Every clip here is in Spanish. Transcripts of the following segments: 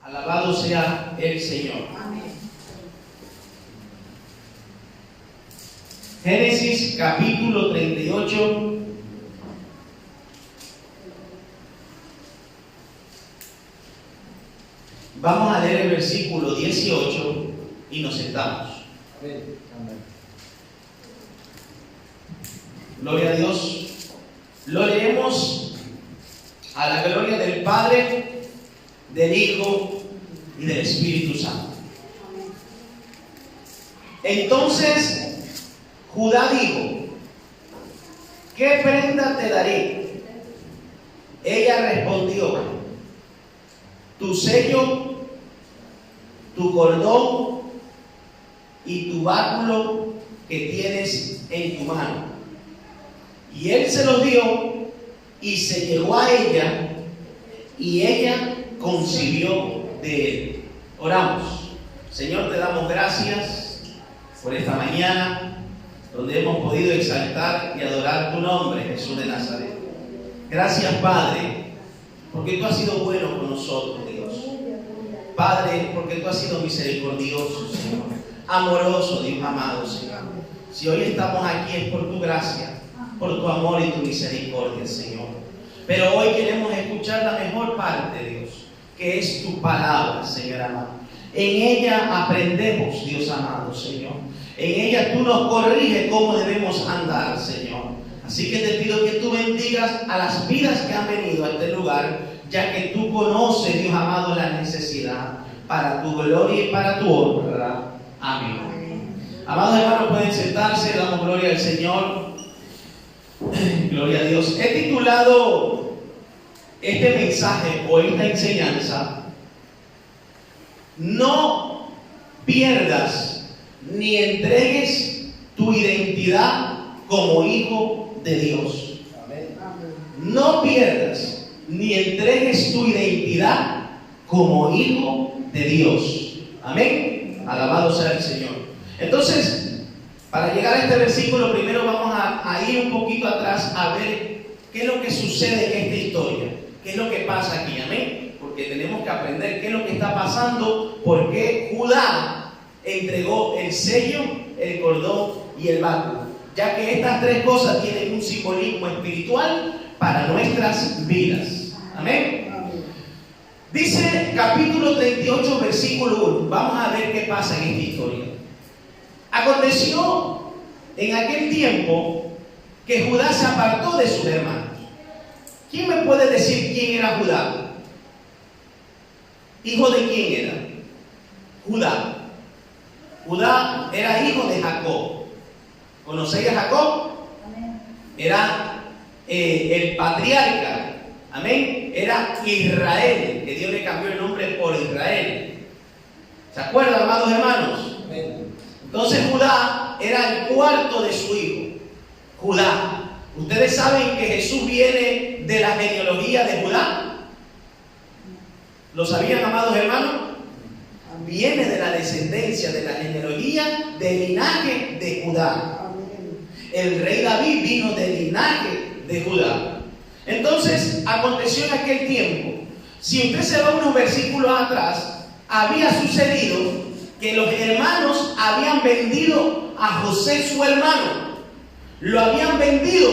Alabado sea el Señor. Amén. Génesis capítulo 38. Vamos a leer el versículo 18 y nos sentamos. Amén. Gloria a Dios. Lo leemos a la gloria del Padre, del Hijo y del Espíritu Santo. Entonces Judá dijo: ¿qué prenda te daré? Ella respondió: tu sello, tu cordón y tu báculo que tienes en tu mano. Y él se los dio y se llegó a ella, y ella concibió de él. Oramos. Señor, te damos gracias por esta mañana donde hemos podido exaltar y adorar tu nombre, Jesús de Nazaret. Gracias, Padre, porque tú has sido bueno con nosotros, Dios. Padre, porque tú has sido misericordioso, Señor, amoroso, Dios amado, Señor. Si hoy estamos aquí es por tu gracia, por tu amor y tu misericordia, Señor. Pero hoy queremos escuchar la mejor parte, Dios, que es tu palabra, Señor amado. En ella aprendemos, Dios amado, Señor. En ella tú nos corriges cómo debemos andar, Señor. Así que te pido que tú bendigas a las vidas que han venido a este lugar, ya que tú conoces, Dios amado, la necesidad, para tu gloria y para tu honra. Amén. Amados hermanos, pueden sentarse, damos gloria al Señor. Gloria a Dios. He titulado este mensaje o esta enseñanza: no pierdas ni entregues tu identidad como hijo de Dios. Amén. No pierdas ni entregues tu identidad como hijo de Dios. Amén. Alabado sea el Señor. Entonces, para llegar a este versículo, primero vamos a ir un poquito atrás a ver qué es lo que sucede en esta historia, qué es lo que pasa aquí, amén, porque tenemos que aprender qué es lo que está pasando, por qué Judá entregó el sello, el cordón y el báculo, ya que estas tres cosas tienen un simbolismo espiritual para nuestras vidas, amén. Dice capítulo 38, versículo 1, vamos a ver qué pasa en esta historia. Aconteció en aquel tiempo que Judá se apartó de sus hermanos. ¿Quién me puede decir quién era Judá? ¿Hijo de quién era? Judá. Judá era hijo de Jacob. ¿Conocéis a Jacob? Era el patriarca. Amén. Era Israel, que Dios le cambió el nombre por Israel. ¿Se acuerdan, amados hermanos? Amén. Entonces Judá era el cuarto de su hijo. Judá. ¿Ustedes saben que Jesús viene de la genealogía de Judá? ¿Lo sabían, amados hermanos? Viene de la descendencia, de la genealogía, del linaje de Judá. El rey David vino del linaje de Judá. Entonces, aconteció en aquel tiempo, si usted se va unos versículos atrás, había sucedido que los hermanos habían vendido a José, su hermano. Lo habían vendido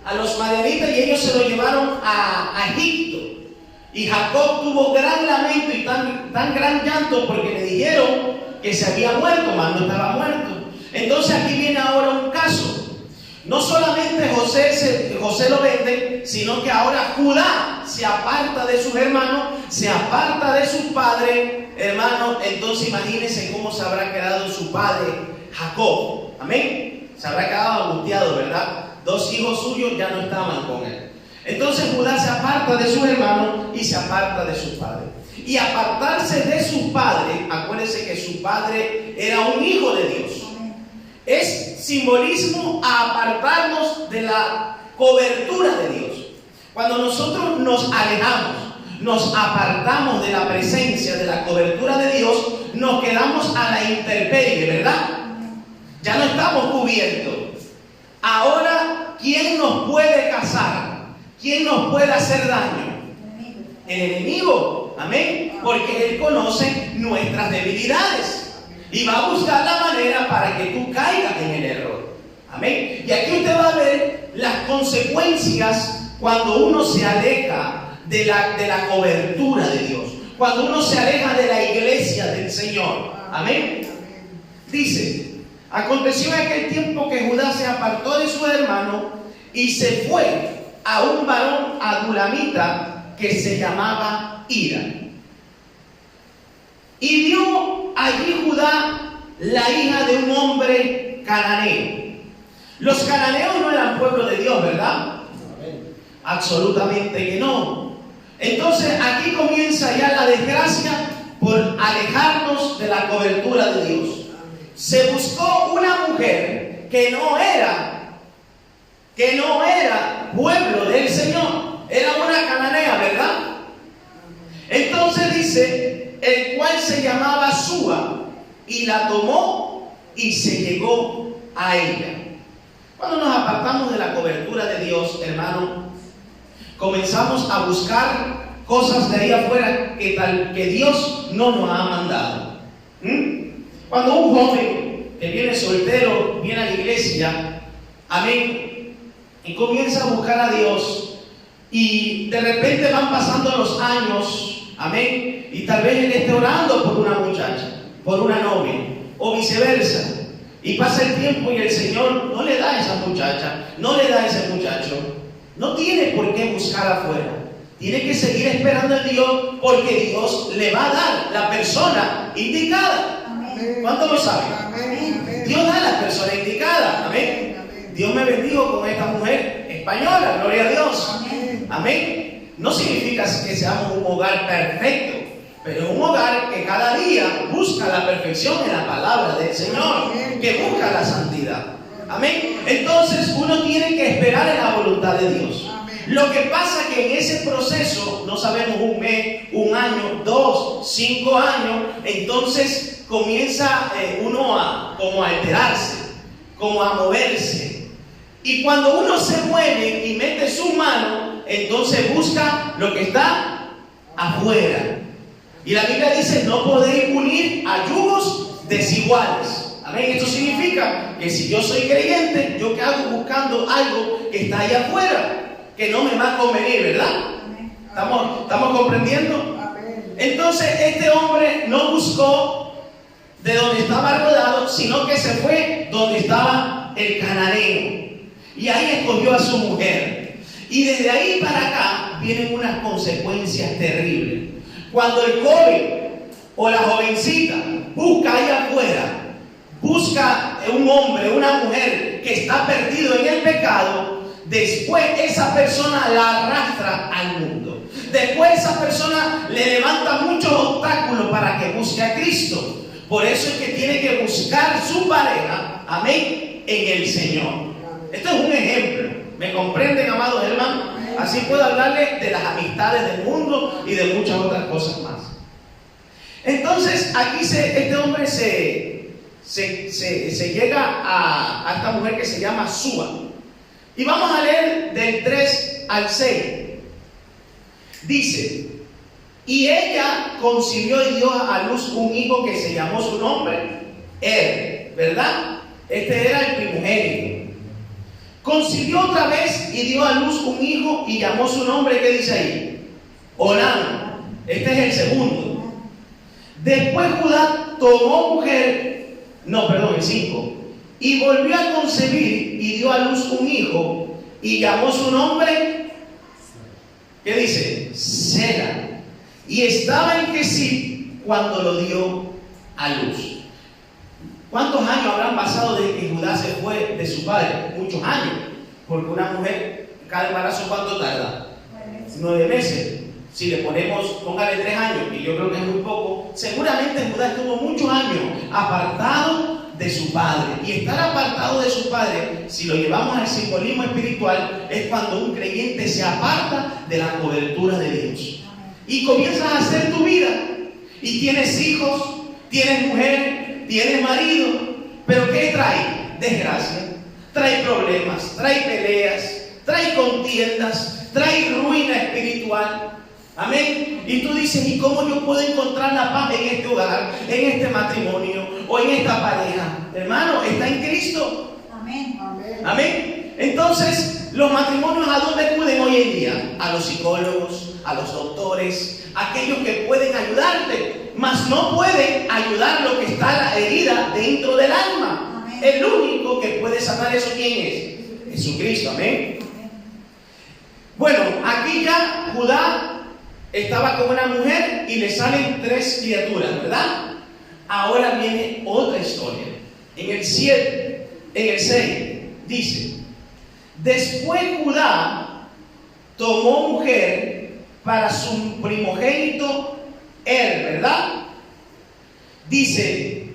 a los madianitas y ellos se lo llevaron a Egipto. Y Jacob tuvo gran lamento y tan gran llanto porque le dijeron que se había muerto, mas no estaba muerto. Entonces aquí viene ahora un caso. No solamente José lo vende, sino que ahora Judá se aparta de sus hermanos, se aparta de sus padres, hermanos. Entonces imagínense cómo se habrá quedado su padre Jacob. Amén. Se habrá quedado angustiado, ¿verdad? Dos hijos suyos ya no estaban con él. Entonces Judá se aparta de sus hermanos y se aparta de sus padres. Y apartarse de sus padres, acuérdense que su padre era un hijo de Dios. Es simbolismo a apartarnos de la cobertura de Dios. Cuando nosotros nos alejamos, nos apartamos de la presencia, de la cobertura de Dios, nos quedamos a la intemperie, ¿verdad? Ya no estamos cubiertos. Ahora, ¿quién nos puede cazar? ¿Quién nos puede hacer daño? El enemigo. Amén. Porque Él conoce nuestras debilidades y va a buscar la manera para que tú caigas en el error. Amén. Y aquí usted va a ver las consecuencias cuando uno se aleja de la cobertura de Dios, cuando uno se aleja de la iglesia del Señor. Amén. Dice: aconteció en aquel tiempo que Judá se apartó de su hermano y se fue a un varón adulamita que se llamaba Hira. Y vio allí Judá la hija de un hombre cananeo. Los cananeos no eran pueblo de Dios, ¿verdad? Absolutamente que no. Entonces aquí comienza ya la desgracia por alejarnos de la cobertura de Dios. Se buscó una mujer que no era pueblo del Señor, era una cananea, ¿verdad? Entonces dice, el cual se llamaba Súa, y la tomó y se llegó a ella. Cuando nos apartamos de la cobertura de Dios, hermano, comenzamos a buscar cosas de ahí afuera que Dios no nos ha mandado. Cuando un joven que viene soltero viene a la iglesia, amén, y comienza a buscar a Dios, y de repente van pasando los años, amén, y tal vez él esté orando por una muchacha, por una novia, o viceversa, y pasa el tiempo y el Señor no le da a esa muchacha, no le da a ese muchacho. No tiene por qué buscar afuera. Tiene que seguir esperando en Dios, porque Dios le va a dar la persona indicada. Amén. ¿Cuántos lo saben? Amén. Dios da la persona indicada. Amén. Amén. Dios me bendijo con esta mujer española. Gloria a Dios. Amén. Amén. No significa que seamos un hogar perfecto, pero un hogar que cada día busca la perfección en la palabra del Señor, que busca la santidad. Amén. Entonces uno tiene que esperar en la voluntad de Dios. Amén. Lo que pasa es que en ese proceso, no sabemos, un mes, un año, 2, 5 años, entonces comienza uno a alterarse, como a moverse. Y cuando uno se mueve y mete su mano, entonces busca lo que está afuera. Y la Biblia dice: no podéis unir a yugos desiguales. Amén. Esto significa que si yo soy creyente, ¿yo qué hago buscando algo que está allá afuera, que no me va a convenir, verdad? ¿Estamos comprendiendo? Entonces este hombre no buscó de donde estaba rodeado, sino que se fue donde estaba el cananeo. Y ahí escogió a su mujer. Y desde ahí para acá vienen unas consecuencias terribles. Cuando el joven o la jovencita busca allá afuera, busca un hombre, una mujer que está perdido en el pecado, después esa persona la arrastra al mundo. Después esa persona le levanta muchos obstáculos para que busque a Cristo. Por eso es que tiene que buscar su pareja, amén, en el Señor. Esto es un ejemplo. ¿Me comprenden, amados hermanos? Así puedo hablarles de las amistades del mundo y de muchas otras cosas más. Entonces aquí este hombre se llega a esta mujer que se llama Súa. Y vamos a leer del 3 al 6. Dice: y ella concibió y dio a luz un hijo que se llamó su nombre ¿verdad? Este era el primogénito. Concibió otra vez y dio a luz un hijo y llamó su nombre, ¿qué dice ahí? Onán. Este es el segundo. Después Judá tomó mujer, el 5, y volvió a concebir y dio a luz un hijo y llamó su nombre, ¿qué dice? Sela. Y estaba en Kesib cuando lo dio a luz. ¿Cuántos años habrán pasado desde que Judá se fue de su padre? Muchos años. Porque una mujer, cada embarazo, ¿cuánto tarda? 9 meses. Si le ponemos, póngale 3 años, que yo creo que es muy poco, seguramente Judá estuvo muchos años apartado de su padre. Y estar apartado de su padre, si lo llevamos al simbolismo espiritual, es cuando un creyente se aparta de la cobertura de Dios. Y comienzas a hacer tu vida. Y tienes hijos, tienes mujer, tienes marido, pero ¿qué trae? Desgracia, trae problemas, trae peleas, trae contiendas, trae ruina espiritual. Amén. Y tú dices, ¿y cómo yo puedo encontrar la paz en este hogar, en este matrimonio o en esta pareja? Hermano, está en Cristo. Amén. Amén. Entonces, los matrimonios, ¿a dónde acuden hoy en día? A los psicólogos, a los doctores, aquellos que pueden ayudarte, mas no pueden ayudar lo que está la herida dentro del alma. Amén. El único que puede sanar eso, ¿quién es? Jesucristo. Amén. Bueno, aquí ya Judá estaba con una mujer y le salen 3 criaturas, ¿verdad? Ahora viene otra historia. En el 6 dice: después Judá tomó mujer para su primogénito ¿verdad? Dice,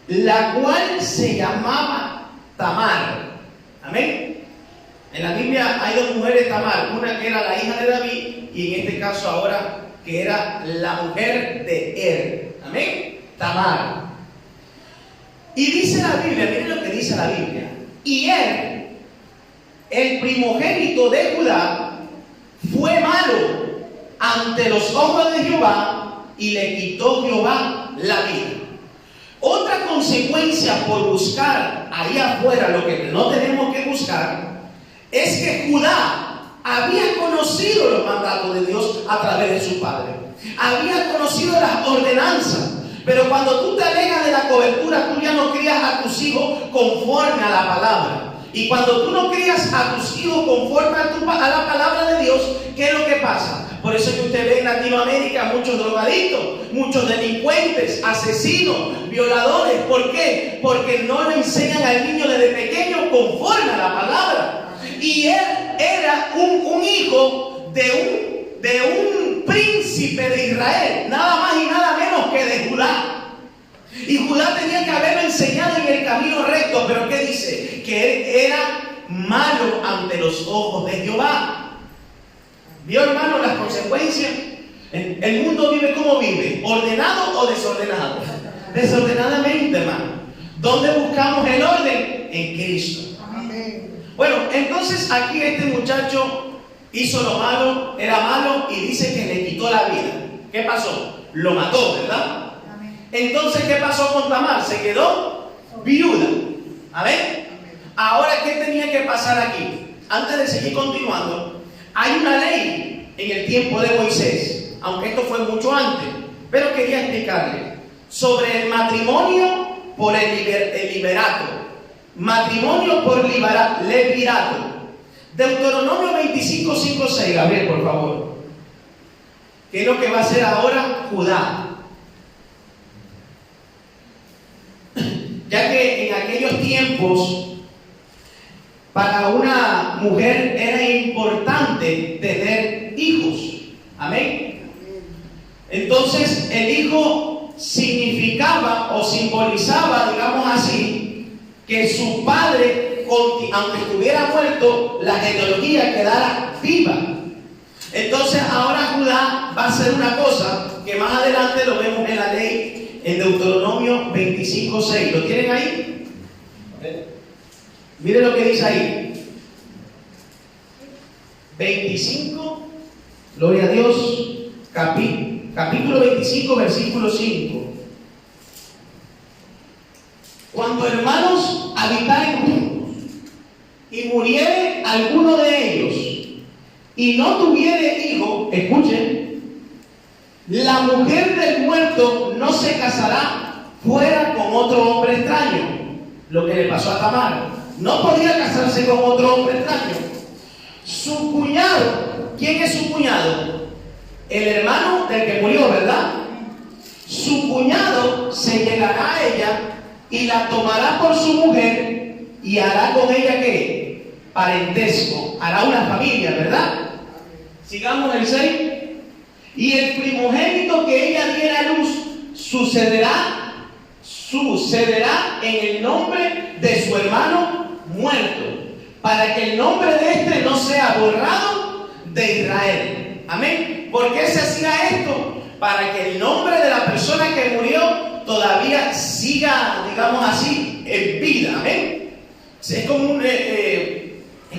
la cual se llamaba Tamar. Amén. En la Biblia hay 2 mujeres Tamar, una que era la hija de David y en este caso ahora que era la mujer de Amén. Tamar. Y dice la Biblia, miren lo que dice la Biblia. Y el primogénito de Judá, fue malo ante los ojos de Jehová y le quitó Jehová la vida. Otra consecuencia por buscar ahí afuera lo que no tenemos que buscar es que Judá había conocido los mandatos de Dios a través de su padre. Había conocido las ordenanzas. Pero cuando tú te alejas de la cobertura, tú ya no crías a tus hijos conforme a la palabra. Y cuando tú no crías a tus hijos conforme a la palabra de Dios, ¿qué es lo que pasa? Por eso que usted ve en Latinoamérica muchos drogadictos, muchos delincuentes, asesinos, violadores. ¿Por qué? Porque no le enseñan al niño desde pequeño conforme a la palabra. Y él era un hijo de un príncipe de Israel, nada más y nada menos que de Judá. Y Judá tenía que haberlo enseñado en el camino recto, pero ¿qué dice? Que él era malo ante los ojos de Jehová. ¿Vio, hermano, las consecuencias? El mundo vive como vive, ordenado o desordenado. Desordenadamente, hermano. ¿Dónde buscamos el orden? En Cristo. Bueno, entonces aquí este muchacho hizo lo malo, era malo y dice que le quitó la vida. ¿Qué pasó? Lo mató, ¿verdad? Entonces, ¿qué pasó con Tamar? Se quedó viuda. ¿Amén? Ahora, ¿qué tenía que pasar aquí? Antes de seguir continuando, hay una ley en el tiempo de Moisés, aunque esto fue mucho antes, pero quería explicarle sobre el matrimonio por el liberato. Matrimonio por levirato. Deuteronomio 25, 5, 6. Gabriel, por favor. ¿Qué es lo que va a hacer ahora Judá? Ya que en aquellos tiempos para una mujer era importante tener hijos. Amén. Entonces el hijo significaba o simbolizaba, digamos así, que su padre, aunque estuviera muerto, la genealogía quedara viva. Entonces ahora Judá va a hacer una cosa que más adelante lo vemos en la ley, en Deuteronomio 25, 6. ¿Lo tienen ahí? Miren lo que dice ahí. 25, gloria a Dios, capítulo 25, versículo 5. Cuando hermanos habitaren juntos y muriere alguno de ellos y no tuviere hijo, escuchen, la mujer del muerto no se casará fuera con otro hombre extraño. Lo que le pasó a Tamar. No podía casarse con otro hombre extraño. Su cuñado, ¿quién es su cuñado? El hermano del que murió, ¿verdad? Su cuñado se llegará a ella y la tomará por su mujer y hará con ella ¿qué? Parentesco. Hará una familia, ¿verdad? Sigamos el 6. Y el primogénito que ella diera a luz sucederá en el nombre de su hermano muerto, para que el nombre de este no sea borrado de Israel. Amén. ¿Por qué se hacía esto? Para que el nombre de la persona que murió todavía siga, digamos así, en vida. Amén. Es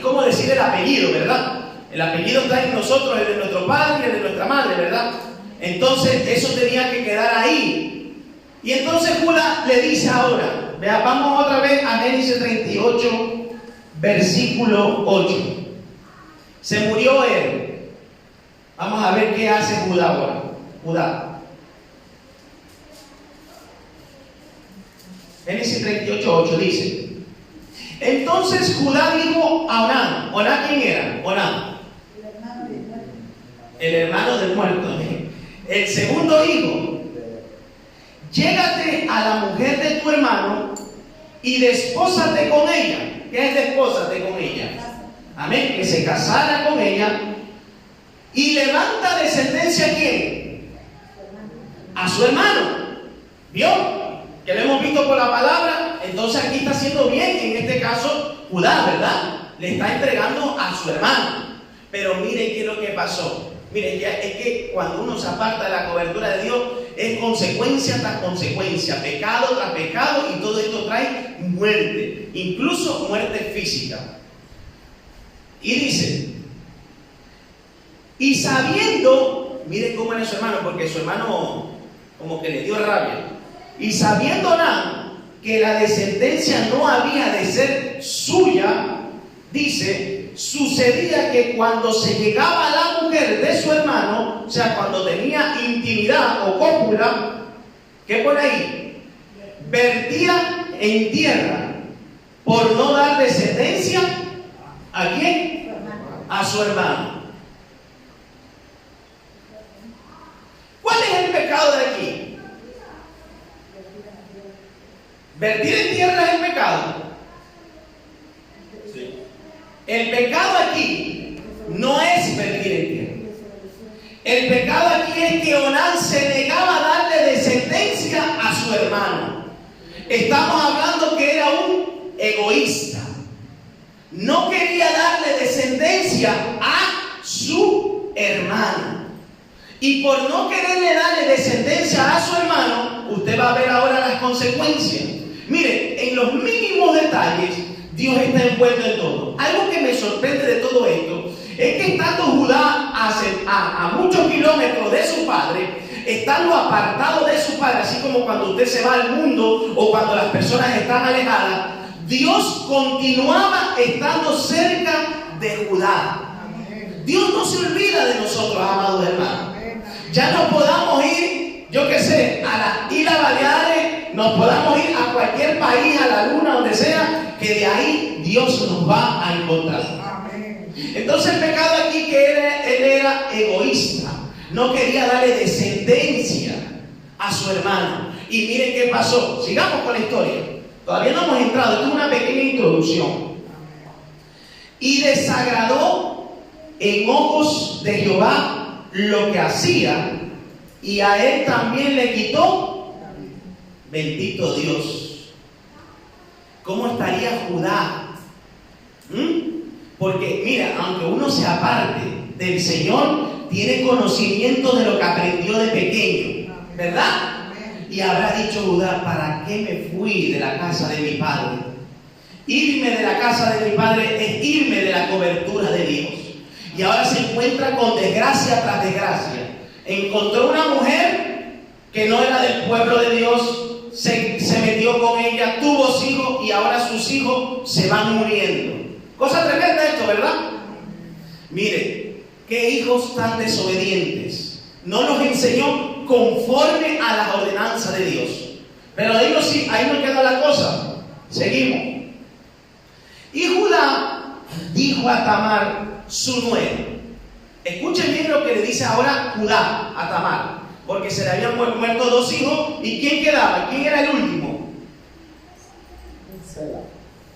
como decir el apellido, ¿verdad? El apellido está en nosotros, el de nuestro padre y el de nuestra madre, ¿verdad? Entonces eso tenía que quedar ahí. Y entonces Judá le dice ahora, vea, vamos otra vez a Génesis 38, versículo 8. Se murió él. Vamos a ver qué hace Judá ahora. Judá. Génesis 38, 8 dice: entonces Judá dijo a Onán. ¿Onán quién era? Onán, el hermano del muerto. El segundo hijo: llégate a la mujer de tu hermano y despósate con ella. ¿Qué es despósate con ella? Amén. Que se casara con ella y levanta descendencia ¿a quién? A su hermano. ¿Vio? Que lo hemos visto por la palabra. Entonces aquí está haciendo bien, en este caso Judá, ¿verdad? Le está entregando a su hermano. Pero miren qué es lo que pasó. Miren, es que cuando uno se aparta de la cobertura de Dios, es consecuencia tras consecuencia, pecado tras pecado, y todo esto trae muerte, incluso muerte física. Y dice, y sabiendo, miren cómo era su hermano, porque su hermano como que le dio rabia, y sabiendo Onán que la descendencia no había de ser suya, dice, sucedía que cuando se llegaba a la mujer de su hermano, o sea, cuando tenía intimidad o cópula, ¿qué pone ahí? Vertía en tierra por no dar descendencia ¿a quién? A su hermano. ¿Cuál es el pecado de aquí? ¿Vertir en tierra es el pecado? Sí. El pecado aquí no es vertir en tierra. El pecado aquí es que Onán se negaba a darle descendencia a su hermano. Estamos hablando que era un egoísta. No quería darle descendencia a su hermano. Y por no quererle darle descendencia a su hermano, usted va a ver ahora las consecuencias. Mire, en los mínimos detalles, Dios está envuelto en todo. Algo que me sorprende de todo esto es que estando Judá a muchos kilómetros de su padre, estando apartado de su padre, así como cuando usted se va al mundo o cuando las personas están alejadas, Dios continuaba estando cerca de Judá. Dios no se olvida de nosotros, amados hermanos. Ya no podamos ir, yo qué sé, a las Islas Baleares, nos podamos ir a cualquier país, a la luna, donde sea, que de ahí Dios nos va a encontrar. Entonces el pecado aquí que él era egoísta, no quería darle descendencia a su hermano. Y miren qué pasó. Sigamos con la historia. Todavía no hemos entrado, esto es una pequeña introducción. Y desagradó en ojos de Jehová lo que hacía, y a él también le quitó. Bendito Dios. ¿Cómo estaría Judá? Porque mira, aunque uno se aparte del Señor, tiene conocimiento de lo que aprendió de pequeño, ¿verdad? Y habrá dicho Judá, ¿para qué me fui de la casa de mi padre? Irme de la casa de mi padre es irme de la cobertura de Dios. Y ahora se encuentra con desgracia tras desgracia. Encontró una mujer que no era del pueblo de Dios, se metió con ella, tuvo hijos y ahora sus hijos se van muriendo. Cosa tremenda esto, ¿verdad? Mire, qué hijos tan desobedientes. No los enseñó conforme a las ordenanzas de Dios. Pero digo, sí, ahí no queda la cosa. Seguimos. Y Judá dijo a Tamar, su nuera. Escuchen bien lo que le dice ahora Judá a Tamar, porque se le habían muerto dos hijos. ¿Y quién quedaba? ¿Quién era el último?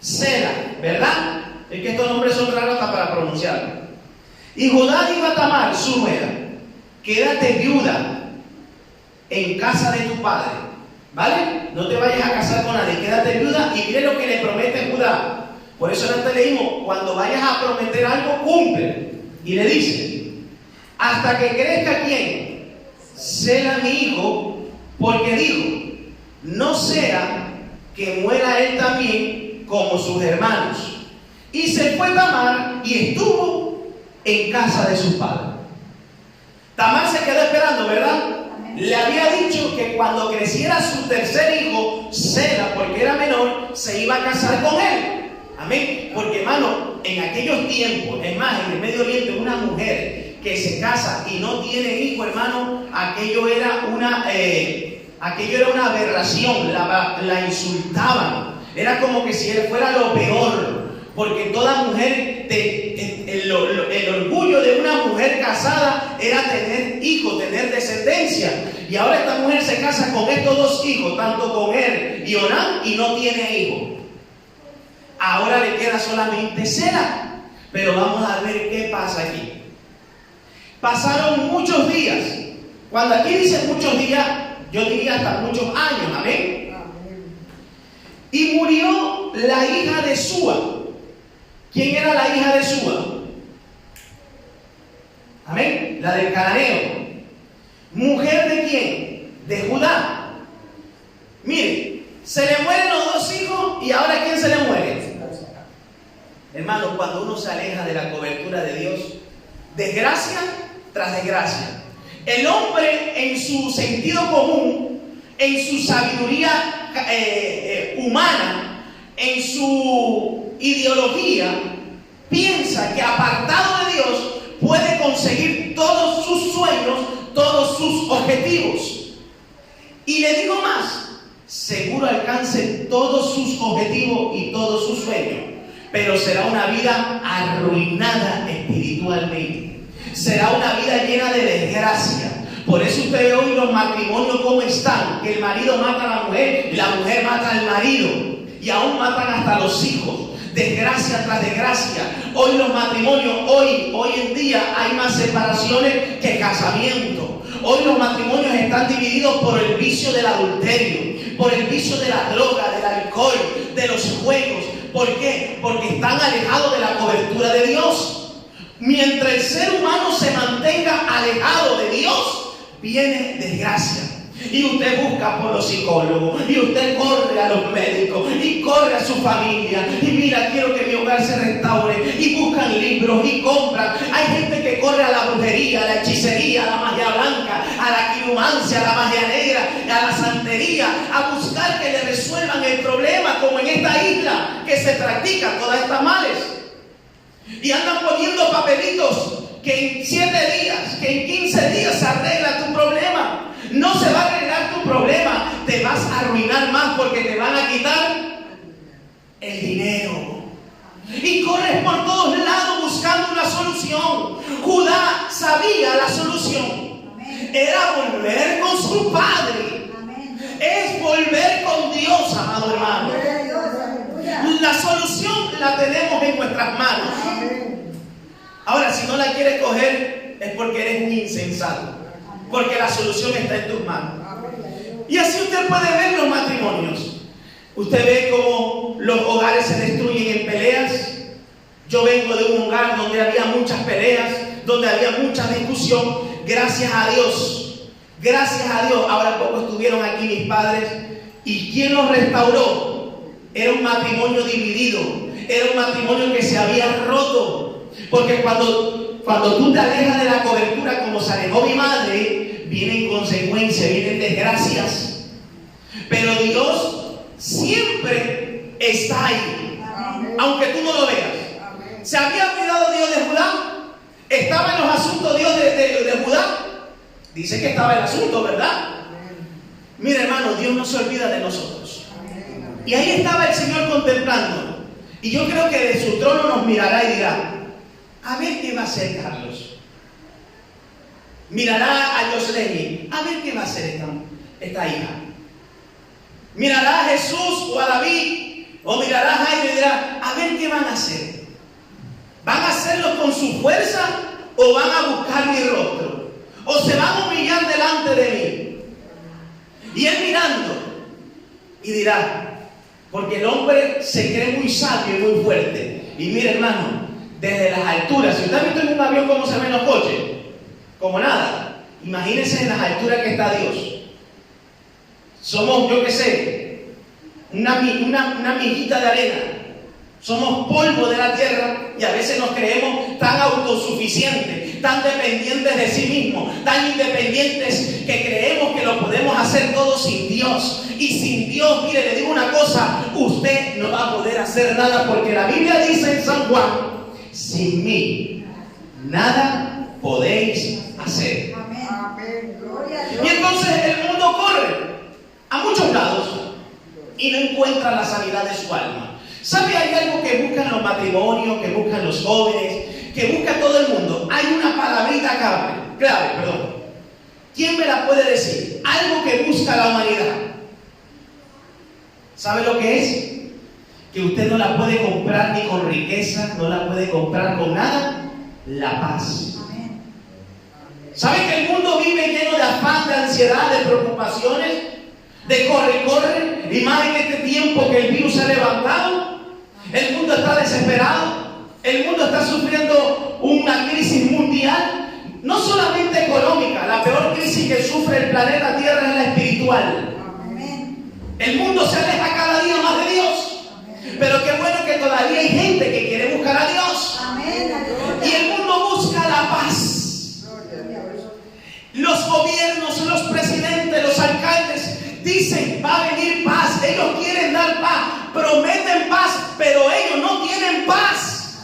Sela, ¿verdad? Es que estos nombres son raros hasta para pronunciarlo. Y Judá dijo a Tamar, su nuera, quédate viuda en casa de tu padre, ¿vale? No te vayas a casar con nadie, quédate viuda. Y mire lo que le promete Judá. Por eso antes leímos, cuando vayas a prometer algo, cumple. Y le dice, hasta que crezca ¿quién? Sela mi hijo, porque dijo, no sea que muera él también como sus hermanos. Y se fue Tamar y estuvo en casa de sus padres. Tamar se quedó esperando, ¿verdad? Le había dicho que cuando creciera su tercer hijo, Sela, porque era menor, se iba a casar con él. Amén. Porque, hermano, en aquellos tiempos, es más, en el Medio Oriente, una mujer que se casa y no tiene hijo, hermano, aquello era una aberración, la insultaban. Era como que si él fuera lo peor, porque toda mujer, el orgullo de una mujer casada era tener hijos, tener descendencia. Y ahora esta mujer se casa con estos dos hijos, tanto con él y Onán, y no tiene hijos. Ahora le queda solamente Sela. Pero vamos a ver qué pasa aquí. Pasaron muchos días. Cuando aquí dice muchos días, yo diría hasta muchos años. Amén. Y murió la hija de Súa. ¿Quién era la hija de Súa? Amén. La del cananeo. ¿Mujer de quién? De Judá. Mire, se le mueren los dos hijos y ahora ¿quién se le muere? Hermano, cuando uno se aleja de la cobertura de Dios, desgracia tras desgracia. El hombre en su sentido común, en su sabiduría humana, en su ideología, piensa que apartado de Dios puede conseguir todos sus sueños, todos sus objetivos. Y le digo más, seguro alcance todos sus objetivos y todos sus sueños, pero será una vida arruinada espiritualmente. Será una vida llena de desgracia. Por eso usted ve hoy los matrimonios como están, que el marido mata a la mujer, la mujer mata al marido, y aún matan hasta los hijos. Desgracia tras desgracia. Hoy los matrimonios, hoy en día hay más separaciones que casamientos. Hoy los matrimonios están divididos por el vicio del adulterio, por el vicio de la droga, del alcohol, de los juegos. ¿Por qué? Porque están alejados de la cobertura de Dios. Mientras el ser humano se mantenga alejado de Dios, viene desgracia. Y usted busca por los psicólogos, y usted corre a los médicos, y corre a su familia, y mira, quiero que mi hogar se restaure, y buscan libros, y compran. Hay gente que corre a la brujería, a la hechicería, a la magia blanca, a la quiromancia, a la magia negra, a la santería, a buscar que le resuelvan el problema, como en esta isla, que se practican todas estas males. Y andan poniendo papelitos que en 7 días, que en 15 días se arregla tu problema. No se va a arreglar tu problema, te vas a arruinar más porque te van a quitar el dinero. Y corres por todos lados buscando una solución. Judá sabía la solución. Era volver con su padre. Es volver con Dios, amado hermano. La solución la tenemos en nuestras manos. Ahora, si no la quieres coger, es porque eres un insensato. Porque la solución está en tus manos. Y así usted puede ver los matrimonios. Usted ve cómo los hogares se destruyen en peleas. Yo vengo de un hogar donde había muchas peleas, donde había mucha discusión. Gracias a Dios. Gracias a Dios. Ahora poco estuvieron aquí mis padres. ¿Y quién los restauró? Era un matrimonio dividido. Era un matrimonio que se había roto. Porque cuando tú te alejas de la cobertura, como se alejó mi madre, vienen consecuencias, vienen desgracias. Pero Dios siempre está ahí, aunque tú no lo veas. ¿Se había olvidado Dios de Judá? ¿Estaba en los asuntos Dios de Judá? Dice que estaba en el asunto, ¿verdad? Mira, hermano, Dios no se olvida de nosotros. Y ahí estaba el Señor contemplándonos. Y yo creo que de su trono nos mirará y dirá: a ver qué va a hacer Carlos. Mirará a Yosleni, a ver qué va a hacer esta hija. Mirará a Jesús o a David, o mirará a Jaime y dirá: a ver qué van a hacer. ¿Van a hacerlo con su fuerza o van a buscar mi rostro? ¿O se van a humillar delante de mí? Y él mirando y dirá, porque el hombre se cree muy sabio y muy fuerte. Y mire, hermano, desde las alturas, si usted ha visto en un avión cómo se ven los coches, como nada, imagínense en las alturas que está Dios. Somos, yo qué sé, una miguita de arena. Somos polvo de la tierra y a veces nos creemos tan autosuficientes, tan dependientes de sí mismos, tan independientes que creemos que lo podemos hacer todo sin Dios. Y sin Dios, mire, le digo una cosa, usted no va a poder hacer nada, porque la Biblia dice en San Juan: sin mí nada podéis hacer. Amén. Gloria a Dios. Y entonces el mundo corre a muchos lados y no encuentra la sanidad de su alma. ¿Sabe? Hay algo que buscan los matrimonios, que buscan los jóvenes, que busca todo el mundo. Hay una palabrita clave. ¿Quién me la puede decir? Algo que busca la humanidad. ¿Sabe lo que es? Que usted no la puede comprar ni con riqueza, no la puede comprar con nada. La paz. ¿Sabe que el mundo vive lleno de afán, de ansiedad, de preocupaciones, de corre? Y más en este tiempo que el virus se ha levantado. El mundo está desesperado. El mundo está sufriendo una crisis mundial, no solamente económica. La peor crisis que sufre el planeta Tierra es la espiritual. Amén. El mundo se aleja cada día más de Dios. Pero qué bueno que todavía hay gente que quiere buscar a Dios. Amén. Y el mundo busca la paz. Los gobiernos, los presidentes, los alcaldes dicen: va a venir paz. Ellos quieren dar paz, prometen paz, pero ellos no tienen paz.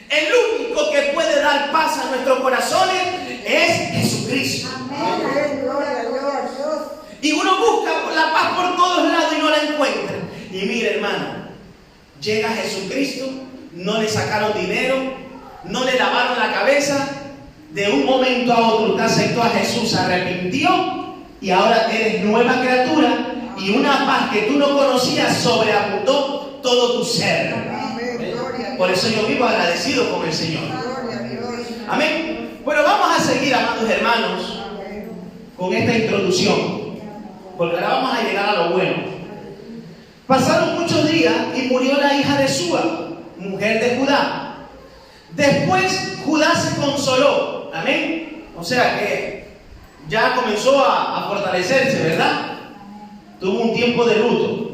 El único que puede dar paz a nuestros corazones es Jesucristo. Amén. Gloria a Dios. Y uno busca la paz por todos lados y no la encuentra. Y mire, hermano, llega Jesucristo, no le sacaron dinero, no le lavaron la cabeza. De un momento a otro usted aceptó a Jesús, se arrepintió y ahora eres nueva criatura, y una paz que tú no conocías sobreabundó todo tu ser. Por eso yo vivo agradecido con el Señor. Amén. Bueno, vamos a seguir, amados hermanos, con esta introducción, porque ahora vamos a llegar a lo bueno. Pasaron muchos días y murió la hija de Súa, mujer de Judá. Después Judá se consoló. Amén. O sea que ya comenzó a fortalecerse, ¿verdad? Tuvo un tiempo de luto.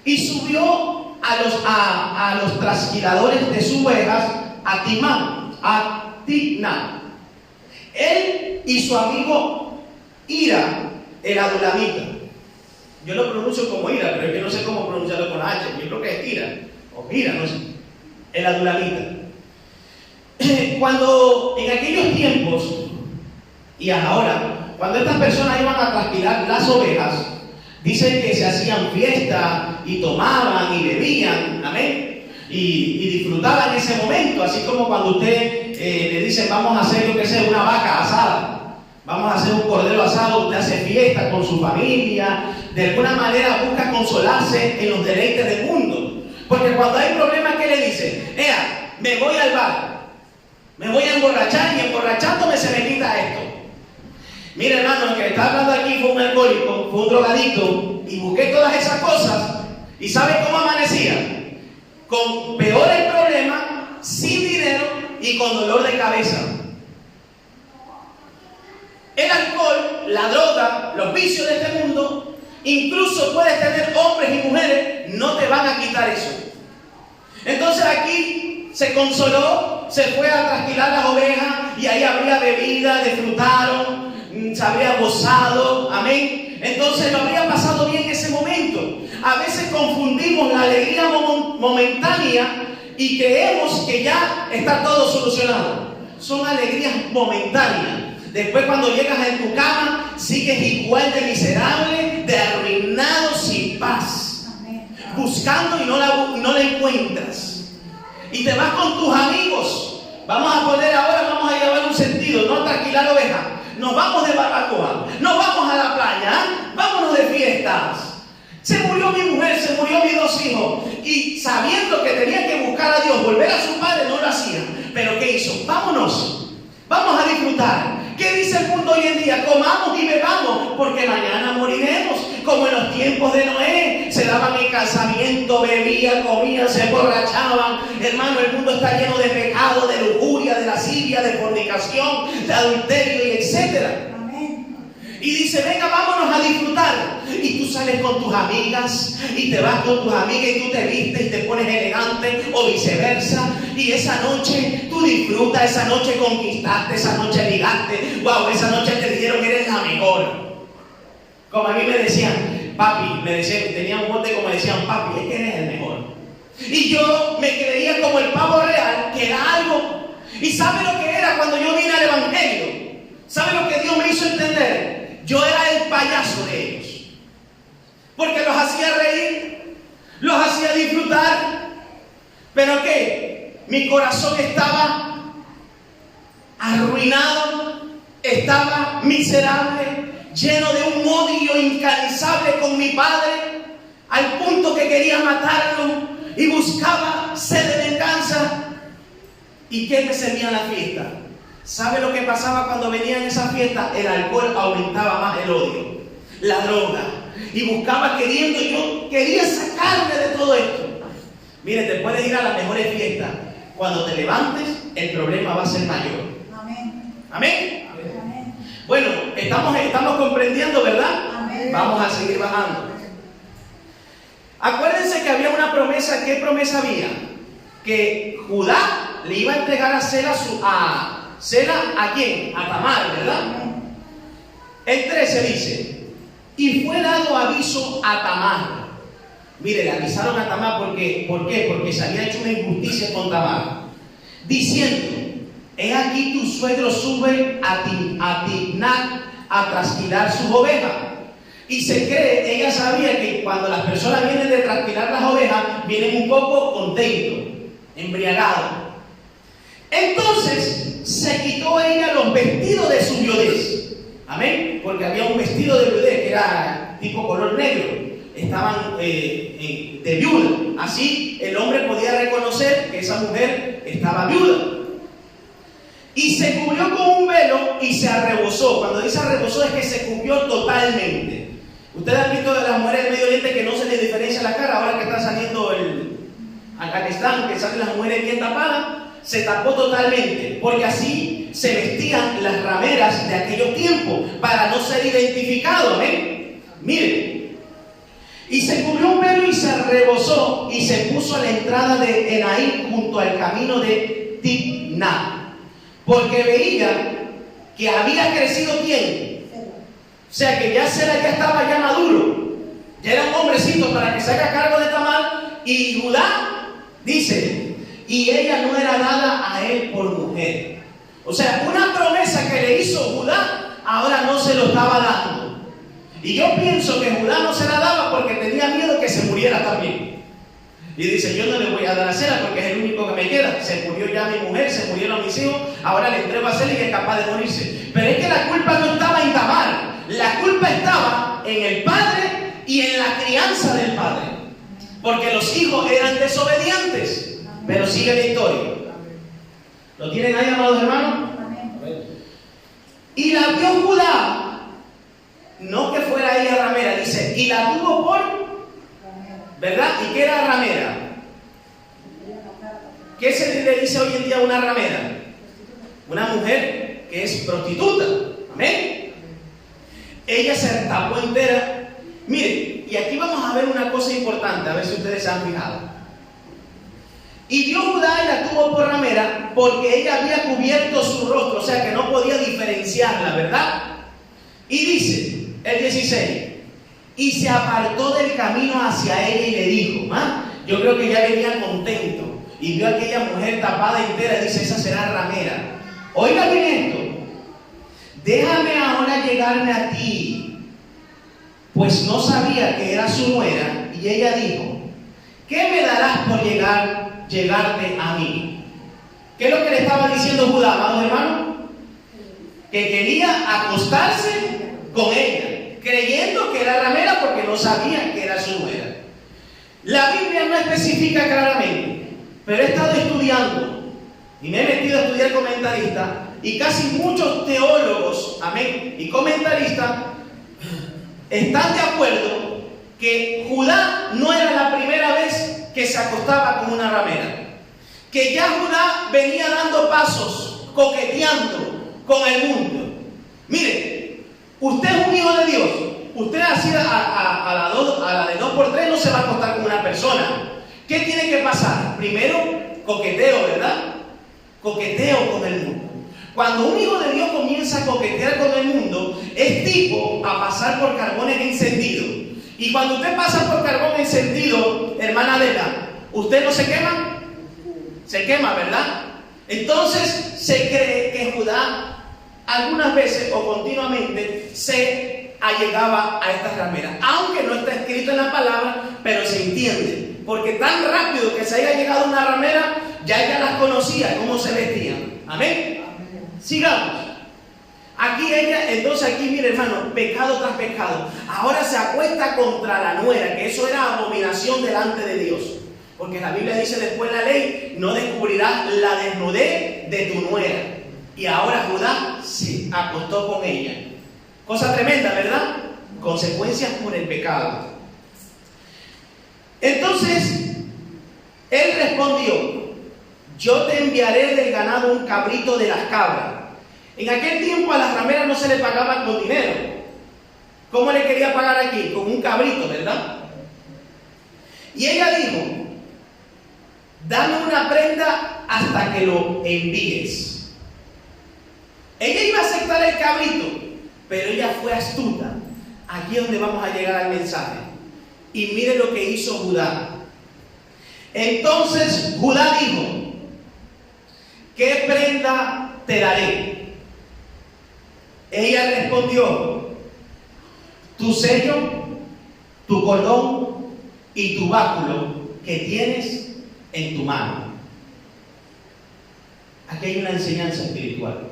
Y subió a los trasquiladores de sus ovejas a Timná. Él y su amigo Hira, el adulamita. Yo lo pronuncio como Hira, pero es que no sé cómo pronunciarlo con la H. Yo creo que es Hira, o Hira, no sé. El adulamita. Cuando en aquellos tiempos y ahora, cuando estas personas iban a trasquilar las ovejas, dicen que se hacían fiestas y tomaban y bebían, amén, y disfrutaban ese momento, así como cuando usted le dicen: vamos a hacer, yo que sé, una vaca asada, vamos a hacer un cordero asado. Usted hace fiesta con su familia, de alguna manera busca consolarse en los deleites del mundo, porque cuando hay problemas, ¿qué le dice? Me voy al bar, me voy a emborrachar, y emborrachándome se me quita esto. Mire, hermano, el que está hablando aquí fue un alcohólico, fue un drogadicto, y busqué todas esas cosas, y ¿sabe cómo amanecía? Con peor el problema, sin dinero y con dolor de cabeza. El alcohol, la droga, los vicios de este mundo, incluso puedes tener hombres y mujeres, no te van a quitar eso. Entonces aquí se consoló, se fue a trasquilar las ovejas, y ahí habría bebida, disfrutaron, se habría gozado, amén. Entonces lo habría pasado bien en ese momento. A veces confundimos la alegría momentánea y creemos que ya está todo solucionado. Son alegrías momentáneas. Después, cuando llegas a tu cama, sigues igual de miserable, de arruinado, sin paz, buscando y no la encuentras. Y te vas con tus amigos. Vamos a poner ahora, vamos a llevar un sentido, no a trasquilar ovejas. Nos vamos de barbacoa, nos vamos a la playa, vámonos de fiestas. Se murió mi mujer, se murió mis 2 hijos, y sabiendo que tenía que buscar a Dios, volver a su padre, no lo hacía. Pero ¿qué hizo? Vámonos, vamos a disfrutar. ¿Qué dice el mundo hoy en día? Comamos y bebamos, porque mañana moriremos. Como en los tiempos de Noé, se daban el casamiento, bebían, comían, se emborrachaban. Hermano, el mundo está lleno de pecado, de lujuria, de lascivia, de fornicación, de adulterio y etcétera. Y dice: venga, vámonos a disfrutar. y tú sales con tus amigas y te vas con tus amigas y tú te vistes y te pones elegante o viceversa, y esa noche tú disfrutas, esa noche conquistaste, esa noche ligaste, wow, esa noche te dijeron que eres la mejor. Como a mí me decían, papi, tenía un bote como me decían, papi, es que eres el mejor. Y yo me creía como el pavo real, que era algo. ¿Y sabe lo que era cuando yo vine al Evangelio? ¿Sabe lo que Dios me hizo entender? Yo era el payaso de ellos. Porque los hacía reír, los hacía disfrutar. ¿Pero qué? Mi corazón estaba arruinado, estaba miserable, lleno de un odio incansable con mi padre, al punto que quería matarlo y buscaba sed de venganza. ¿Y qué me servía en la fiesta? ¿Sabe lo que pasaba cuando venía en esa fiesta? El alcohol aumentaba más el odio, la droga, y buscaba yo quería sacarme de todo esto. Mire, te puedes ir a las mejores fiestas. Cuando te levantes, el problema va a ser mayor. Amén. ¿Amén? Amén. Bueno, estamos comprendiendo, ¿verdad? Amén. Vamos a seguir bajando. Acuérdense que había una promesa. ¿Qué promesa había? Que Judá le iba a entregar a Sela ¿a quién? A Tamar, ¿verdad? El 13 dice, y fue dado aviso a Tamar. Mire, le avisaron a Tamar ¿por qué? Porque se había hecho una injusticia con Tamar, diciendo, he aquí tu suegro sube a Timnat a trasquilar sus ovejas. Y se cree, ella sabía que cuando las personas vienen de trasquilar las ovejas, vienen un poco contentos, embriagados. Entonces se quitó ella los vestidos de su viudez. Amén. Porque había un vestido de viudez que era tipo color negro. Estaban de viuda. Así el hombre podía reconocer que esa mujer estaba viuda. Y se cubrió con un velo y se arrebozó. Cuando dice arrebozó es que se cubrió totalmente. Ustedes han visto de las mujeres del Medio Oriente que no se les diferencia la cara. Ahora que está saliendo el Afganistán, que salen las mujeres bien tapadas, se tapó totalmente, porque así se vestían las rameras de aquellos tiempos, para no ser identificados. ¿Ven? Miren, y se cubrió un velo y se rebozó y se puso a la entrada de Enaí junto al camino de Timnat, porque veía que había crecido ¿quién? O sea que ya estaba ya maduro, ya era un hombrecito para que se haga cargo de Tamar. Y Judá dice, y ella no era dada a él por mujer. O sea, una promesa que le hizo Judá, ahora no se lo estaba dando. Y yo pienso que Judá no se la daba porque tenía miedo que se muriera también. Y dice, yo no le voy a dar a Sela porque es el único que me queda. Se murió ya mi mujer, se murieron mis hijos, ahora le entrego a Sela y es capaz de morirse. Pero es que la culpa no estaba en Tamar, la culpa estaba en el padre y en la crianza del padre. Porque los hijos eran desobedientes. Pero sigue la historia. ¿Lo tienen ahí, amados hermanos? Y la vio Judá, no que fuera ella ramera, dice, y la tuvo por, ¿verdad? ¿Y qué era ramera? ¿Qué se le dice hoy en día a una ramera? Una mujer que es prostituta. Amén. Ella se tapó entera. Miren, y aquí vamos a ver una cosa importante, a ver si ustedes se han fijado. Y vio Judá y la tuvo por ramera, porque ella había cubierto su rostro, o sea que no podía diferenciarla, ¿verdad? Y dice, el 16, y se apartó del camino hacia ella y le dijo, yo creo que ya venía contento, y vio a aquella mujer tapada entera, y dice, esa será ramera. Oiga bien esto, déjame ahora llegarme a ti, pues no sabía que era su nuera. Y ella dijo, ¿qué me darás por llegarte a mí? ¿Qué es lo que le estaba diciendo Judá, amados hermanos? Que quería acostarse con ella, creyendo que era ramera porque no sabía que era su nuera. La Biblia no especifica claramente, pero he estado estudiando y me he metido a estudiar comentarista, y casi muchos teólogos, amén, y comentaristas están de acuerdo que Judá no era la primera vez que se acostaba con una ramera, que ya Judá venía dando pasos, coqueteando con el mundo. Mire, usted es un hijo de Dios, usted así a la de 2x3 no se va a acostar con una persona. ¿Qué tiene que pasar? Primero, coqueteo, ¿verdad? Coqueteo con el mundo. Cuando un hijo de Dios comienza a coquetear con el mundo, es tipo a pasar por carbones encendidos. Y cuando usted pasa por carbón encendido, hermana Adela, ¿usted no se quema? Se quema, ¿verdad? Entonces se cree que Judá algunas veces o continuamente se allegaba a estas rameras, aunque no está escrito en la palabra, pero se entiende, porque tan rápido que se haya llegado a una ramera, ya ella las conocía, cómo se vestían. Amén. Sigamos. Entonces aquí, mire hermano, pecado tras pecado. Ahora se acuesta contra la nuera, que eso era abominación delante de Dios. Porque la Biblia dice después la ley, no descubrirás la desnudez de tu nuera. Y ahora Judá se acostó con ella. Cosa tremenda, ¿verdad? Consecuencias por el pecado. Entonces, él respondió, yo te enviaré del ganado un cabrito de las cabras. En aquel tiempo a las rameras no se le pagaba con dinero. ¿Cómo le quería pagar aquí? Con un cabrito, ¿verdad? Y ella dijo, dame una prenda hasta que lo envíes. Ella iba a aceptar el cabrito, pero ella fue astuta. Aquí es donde vamos a llegar al mensaje. Y mire lo que hizo Judá. Entonces Judá dijo, ¿qué prenda te daré? Ella respondió, tu sello, tu cordón y tu báculo que tienes en tu mano. Aquí hay una enseñanza espiritual.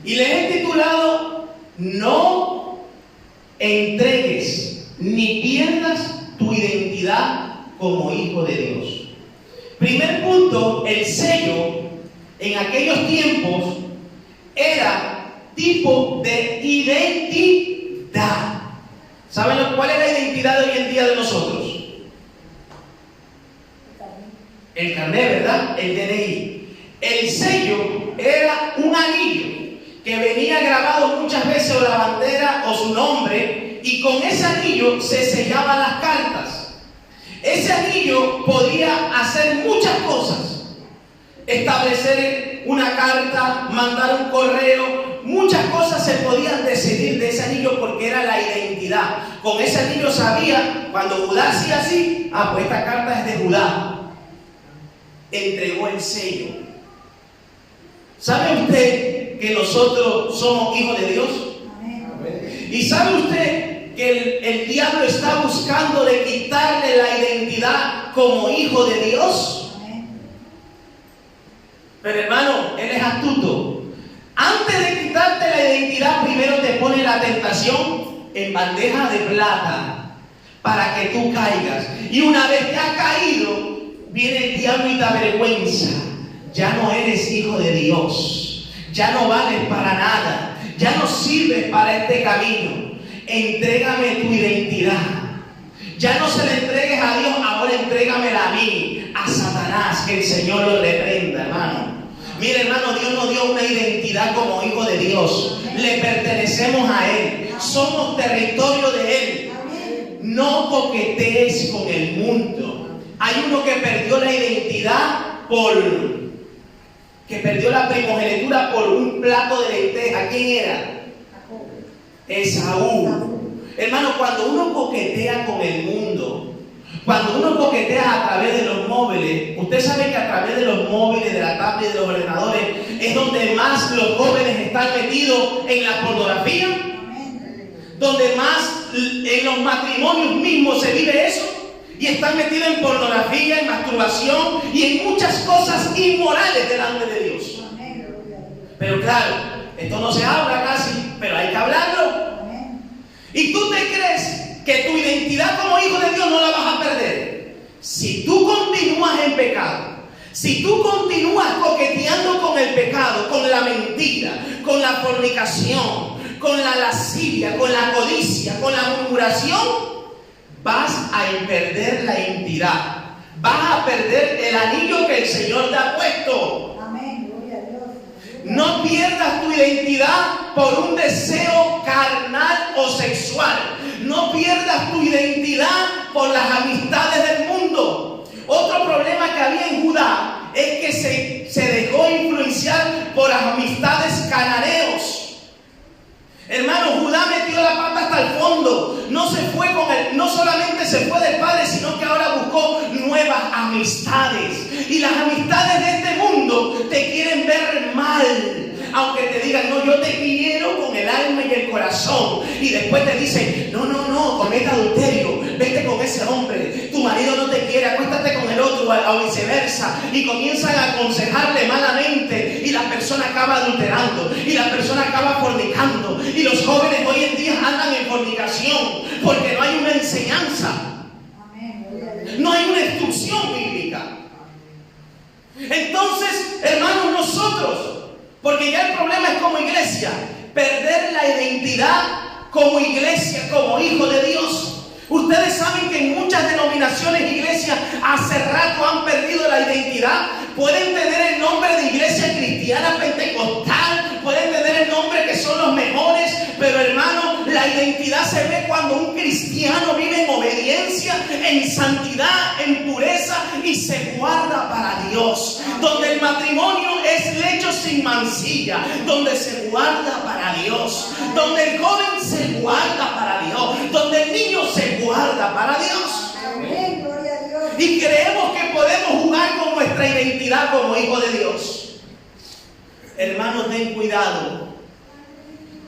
Y le he titulado, no entregues ni pierdas tu identidad como hijo de Dios. Primer punto, el sello en aquellos tiempos era tipo de identidad. ¿Saben cuál es la identidad de hoy en día de nosotros? El carnet, ¿verdad? El DNI. El sello era un anillo que venía grabado muchas veces o la bandera o su nombre, y con ese anillo se sellaban las cartas. Ese anillo podía hacer muchas cosas: establecer una carta, mandar un correo. Muchas cosas se podían decidir de ese anillo porque era la identidad. Con ese anillo sabía, cuando Judá hacía así, pues esta carta es de Judá. Entregó el sello. ¿Sabe usted que nosotros somos hijos de Dios? Amén. ¿Y sabe usted que el diablo está buscando de quitarle la identidad como hijo de Dios? Amén. Pero hermano, él es astuto. Antes de quitarte la identidad, primero te pone la tentación en bandeja de plata para que tú caigas. Y una vez que has caído, viene el diablo y te avergüenza. Ya no eres hijo de Dios. Ya no vales para nada. Ya no sirves para este camino. Entrégame tu identidad. Ya no se la entregues a Dios, ahora entrégamela a mí, a Satanás, que el Señor lo reprenda, hermano. Mire, hermano, Dios nos dio una identidad como hijo de Dios. Le pertenecemos a Él. Somos territorio de Él. No coquetees con el mundo. Hay uno que perdió la identidad que perdió la primogenitura por un plato de lentejas. ¿Quién era? Esaú. Hermano, cuando uno coquetea con el mundo, cuando uno coquetea a través de los móviles, usted sabe que a través de los móviles, de la tablet, de los ordenadores, es donde más los jóvenes están metidos en la pornografía, donde más en los matrimonios mismos se vive eso, y están metidos en pornografía, en masturbación y en muchas cosas inmorales delante de Dios. Pero claro, esto no se habla casi, pero hay que hablarlo. ¿Y tú te crees que tu identidad como hijo de Dios no la vas a perder? Si tú continúas en pecado, si tú continúas coqueteando con el pecado, con la mentira, con la fornicación, con la lascivia, con la codicia, con la murmuración, vas a perder la identidad. Vas a perder el anillo que el Señor te ha puesto. Amén, gloria a Dios. No pierdas tu identidad por un deseo carnal o sexual. No pierdas tu identidad por las amistades del mundo. Otro problema que había en Judá es que se dejó influenciar por las amistades cananeos. Hermano, Judá metió la pata hasta el fondo. No solamente se fue del Padre, sino que ahora buscó nuevas amistades. Y las amistades de este mundo te quieren ver mal. Aunque te digan, no, yo te quiero con el alma y el corazón. Y después te dicen, no, cometa adulterio, vete con ese hombre. Tu marido no te quiere, acuéstate con el otro, o viceversa. Y comienzan a aconsejarle malamente. Y la persona acaba adulterando. Y la persona acaba fornicando. Y los jóvenes hoy en día andan en fornicación. Porque no hay una enseñanza. No hay una instrucción bíblica. Entonces, hermanos, nosotros, porque ya el problema es como iglesia, perder la identidad como iglesia, como hijo de Dios. Ustedes saben que en muchas denominaciones e iglesias hace rato han perdido la identidad. Pueden tener el nombre de iglesia cristiana pentecostal, pueden tener el nombre que son los mejores, pero hermano, la identidad se ve cuando un cristiano vive en obediencia, en santidad, en pureza y se guarda para Dios. Donde el matrimonio es lecho sin mancilla, donde se guarda para Dios, donde el joven se guarda para Dios, donde el niño se guarda para Dios. Amén, gloria a Dios. Y creemos que podemos jugar con nuestra identidad como hijo de Dios. Hermano, ten cuidado.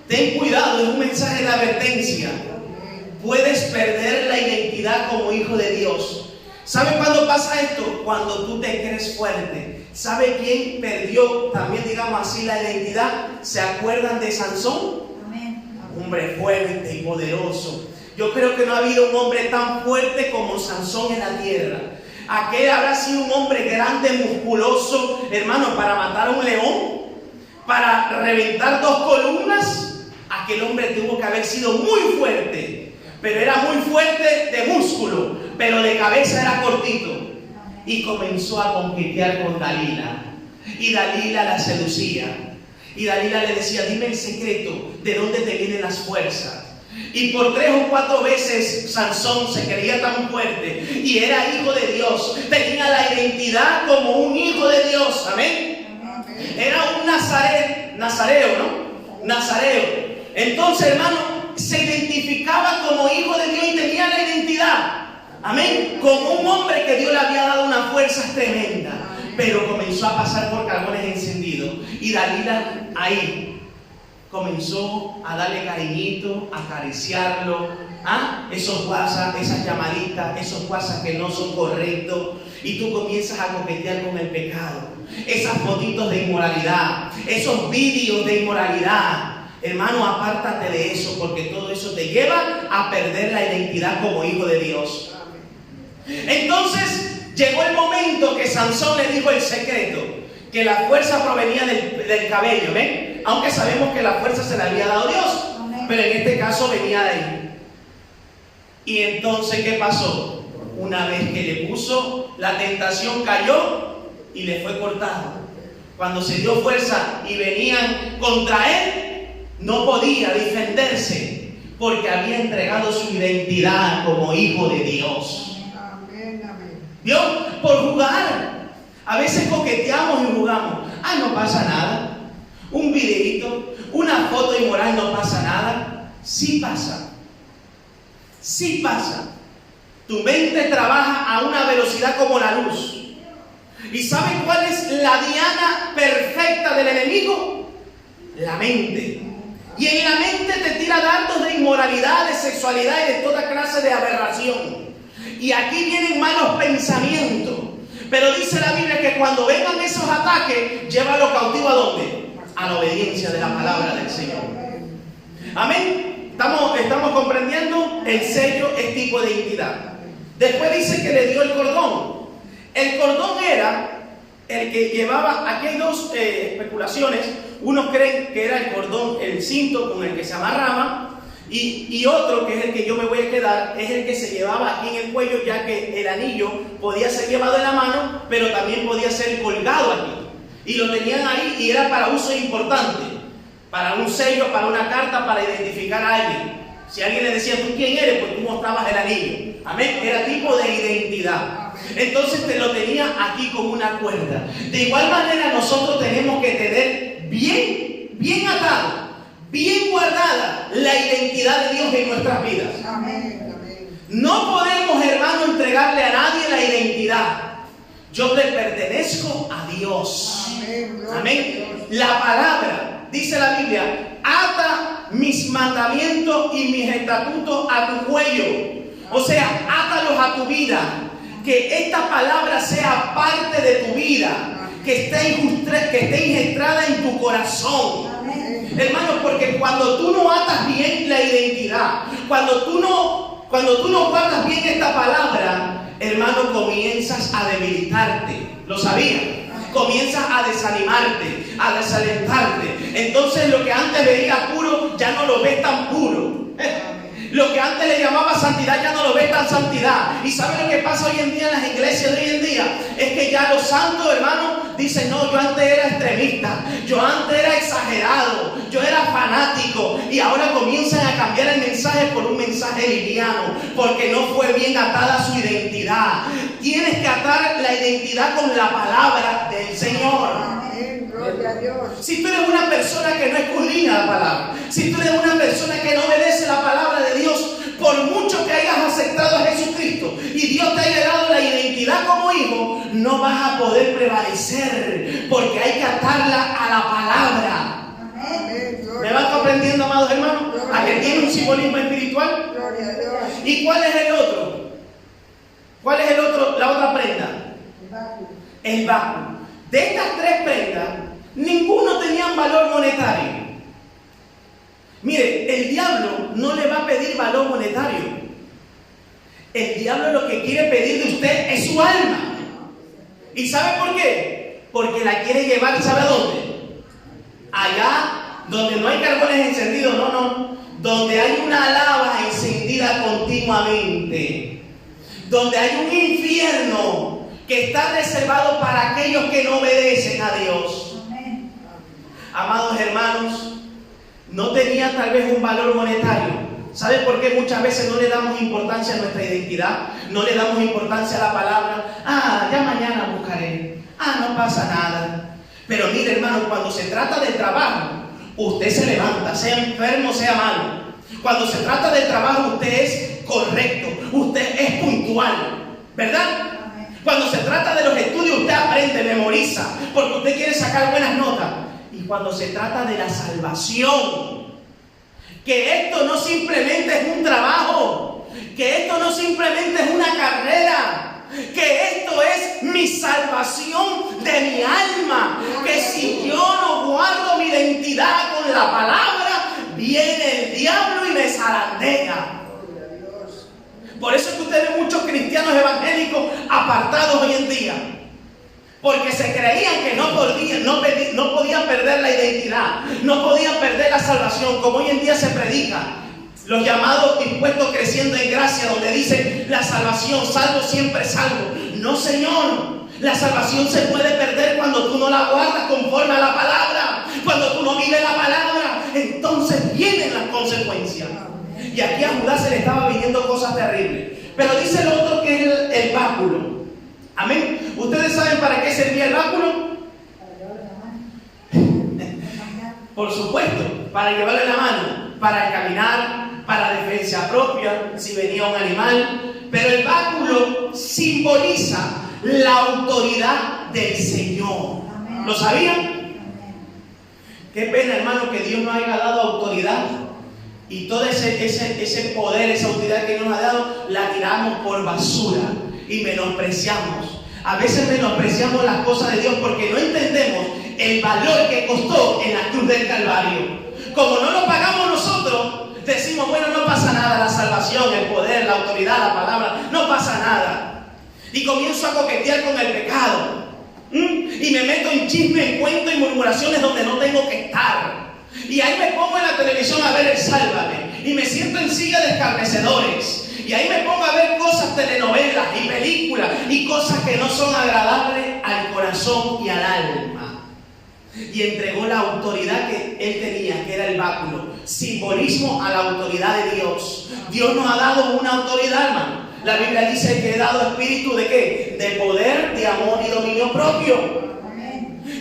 Ten cuidado, es un mensaje de advertencia. Puedes perder la identidad como hijo de Dios. ¿Sabe cuándo pasa esto? Cuando tú te crees fuerte. ¿Sabe quién perdió también, digamos así, la identidad? ¿Se acuerdan de Sansón? Amén. Hombre fuerte y poderoso. Yo creo que no ha habido un hombre tan fuerte como Sansón en la tierra. Aquel habrá sido un hombre grande, musculoso, hermano, para matar a un león, para reventar 2 columnas. Aquel hombre tuvo que haber sido muy fuerte, pero era muy fuerte de músculo, pero de cabeza era cortito. Y comenzó a coquetear con Dalila. Y Dalila la seducía. Y Dalila le decía, dime el secreto, ¿de dónde te vienen las fuerzas? Y por 3 o 4 veces Sansón se creía tan fuerte y era hijo de Dios, tenía la identidad como un hijo de Dios, amén. Era un nazareo, ¿no? Nazareo. Entonces, hermano, se identificaba como hijo de Dios y tenía la identidad, amén, como un hombre que Dios le había dado una fuerza tremenda. Pero comenzó a pasar por carbones encendidos y Dalila ahí comenzó a darle cariñito, a acariciarlo, esos WhatsApp, esas llamaditas, esos WhatsApp que no son correctos, y tú comienzas a coquetear con el pecado, esas fotitos de inmoralidad, esos vídeos de inmoralidad. Hermano, apártate de eso, porque todo eso te lleva a perder la identidad como hijo de Dios. Entonces llegó el momento que Sansón le dijo el secreto, que la fuerza provenía del cabello, ¿ven? Aunque sabemos que la fuerza se la había dado Dios, pero en este caso venía de ahí. Y entonces, ¿qué pasó? Una vez que le puso, la tentación cayó y le fue cortado. Cuando se dio fuerza y venían contra él, no podía defenderse porque había entregado su identidad como hijo de Dios. ¿Vio? Por jugar. A veces coqueteamos y jugamos. No pasa nada. Un videito, una foto inmoral, no pasa nada. Sí pasa. Sí pasa. Tu mente trabaja a una velocidad como la luz. ¿Y saben cuál es la diana perfecta del enemigo? La mente. Y en la mente te tira dardos de inmoralidad, de sexualidad y de toda clase de aberración. Y aquí vienen malos pensamientos. Pero dice la Biblia que cuando vengan esos ataques, llévalo cautivo ¿a dónde? A la obediencia de la palabra del Señor. Amén. Estamos comprendiendo el sello es tipo de identidad. Después dice que le dio el cordón. El cordón era el que llevaba, aquí hay 2 especulaciones. Unos creen que era el cordón, el cinto con el que se amarraba, y otro, que es el que yo me voy a quedar, es el que se llevaba aquí en el cuello, ya que el anillo podía ser llevado en la mano, pero también podía ser colgado aquí. Y lo tenían ahí y era para uso importante. Para un sello, para una carta, para identificar a alguien. Si alguien le decía, ¿tú quién eres? Pues tú mostrabas el anillo. Amén. Era tipo de identidad. Entonces te lo tenía aquí como una cuerda. De igual manera nosotros tenemos que tener bien atado, bien guardada la identidad de Dios en nuestras vidas. Amén. No podemos, hermano, entregarle a nadie la identidad. Yo le pertenezco a Dios. Amén. La palabra, dice la Biblia, ata mis mandamientos y mis estatutos a tu cuello. O sea, átalos a tu vida. Que esta palabra sea parte de tu vida. Que esté injestrada en tu corazón. Hermano, porque cuando tú no atas bien la identidad, cuando tú no guardas bien esta palabra, hermano, comienzas a debilitarte. ¿Lo sabías? Comienzas a desanimarte, a desalentarte. Entonces lo que antes veía puro, ya no lo ves tan puro. Lo que antes le llamaba santidad, ya no lo ves tan santidad. ¿Y sabe lo que pasa hoy en día en las iglesias de hoy en día? Es que ya los santos, hermanos, dicen, no, yo antes era extremista, yo antes era exagerado, yo era fanático. Y ahora comienzan a cambiar el mensaje por un mensaje liviano, porque no fue bien atada su identidad. Tienes que atar la identidad con la palabra del Señor. Gloria a Dios. Si tú eres una persona que no escudriña la palabra, si tú eres una persona que no obedece la palabra de Dios, por mucho que hayas aceptado a Jesucristo y Dios te haya dado la identidad como hijo, no vas a poder prevalecer, porque hay que atarla a la palabra. Amén. ¿Me van comprendiendo, amados hermanos? ¿A que tiene un simbolismo espiritual? Gloria a Dios. ¿Y cuál es el otro? ¿Cuál es la otra prenda? El báculo. De estas tres prendas, ninguno tenía valor monetario. Mire, el diablo no le va a pedir valor monetario. El diablo lo que quiere pedir de usted es su alma. ¿Y sabe por qué? Porque la quiere llevar, ¿sabe a dónde? Allá donde no hay carbones encendidos, no. Donde hay una lava encendida continuamente. Donde hay un infierno que está reservado para aquellos que no obedecen a Dios. Amén. Amados hermanos, no tenía tal vez un valor monetario. ¿Sabe por qué muchas veces no le damos importancia a nuestra identidad? No le damos importancia a la palabra. Ya mañana buscaré. No pasa nada. Pero mire, hermano, cuando se trata del trabajo, usted se levanta, sea enfermo, sea malo. Cuando se trata del trabajo, usted es correcto, usted es puntual, ¿verdad? Cuando se trata de los estudios, usted aprende, memoriza, porque usted quiere sacar buenas notas. Y cuando se trata de la salvación, que esto no simplemente es un trabajo, que esto no simplemente es una carrera, que esto es mi salvación de mi alma, que si yo no guardo mi identidad con la palabra, viene el diablo y me zarandea. Por eso es que usted ve muchos cristianos evangélicos apartados hoy en día, porque se creían que no podían perder la identidad, no podían perder la salvación, como hoy en día se predica. Los llamados impuestos creciendo en gracia, donde dice la salvación, salvo siempre salvo. No, Señor, la salvación se puede perder cuando tú no la guardas conforme a la palabra, cuando tú no vives la palabra, entonces vienen las consecuencias. Y aquí a Judá se le estaba viniendo cosas terribles. Pero dice el otro que es el báculo. Amén. ¿Ustedes saben para qué servía el báculo? Por supuesto, para llevarlo en la mano, para caminar, para defensa propia, si venía un animal. Pero el báculo simboliza la autoridad del Señor. ¿Lo sabían? Qué pena, hermano, que Dios nos haya dado autoridad y todo ese poder, esa autoridad que nos ha dado, la tiramos por basura y menospreciamos. A veces menospreciamos las cosas de Dios porque no entendemos el valor que costó en la cruz del Calvario. Como no lo pagamos nosotros, decimos, bueno, no pasa nada, la salvación, el poder, la autoridad, la palabra, no pasa nada. Y comienzo a coquetear con el pecado. Y me meto en chisme, en cuentos y murmuraciones donde no tengo que estar. Y ahí me pongo en la televisión a ver el Sálvame. Y me siento en silla de escarnecedores. Y ahí me pongo a ver cosas, telenovelas y películas y cosas que no son agradables al corazón y al alma. y entregó la autoridad que él tenía, que era el báculo, simbolismo a la autoridad de Dios. Dios nos ha dado una autoridad, hermano. La Biblia dice que he dado espíritu de ¿qué? De poder, de amor y dominio propio.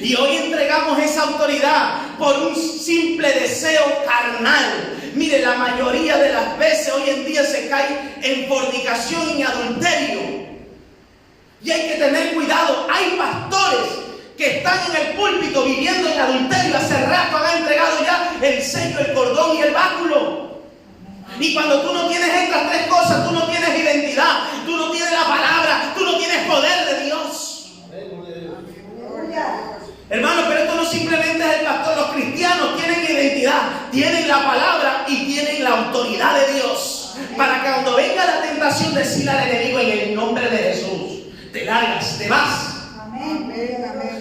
Y hoy entregamos esa autoridad por un simple deseo carnal. Mire, la mayoría de las veces hoy en día se cae en fornicación y adulterio. Y hay que tener cuidado. Hay pastores que están en el púlpito viviendo en adulterio. Hace rato han entregado ya el sello, el cordón y el báculo. Y cuando tú no tienes estas tres cosas, tú no tienes identidad, tú no tienes la palabra, tú no tienes poder de Dios. Hermano, pero esto no simplemente es el pastor. Los cristianos tienen identidad, tienen la palabra y tienen la autoridad de Dios. Para que cuando venga la tentación, decirle al enemigo en el nombre de Jesús: te largas, te vas.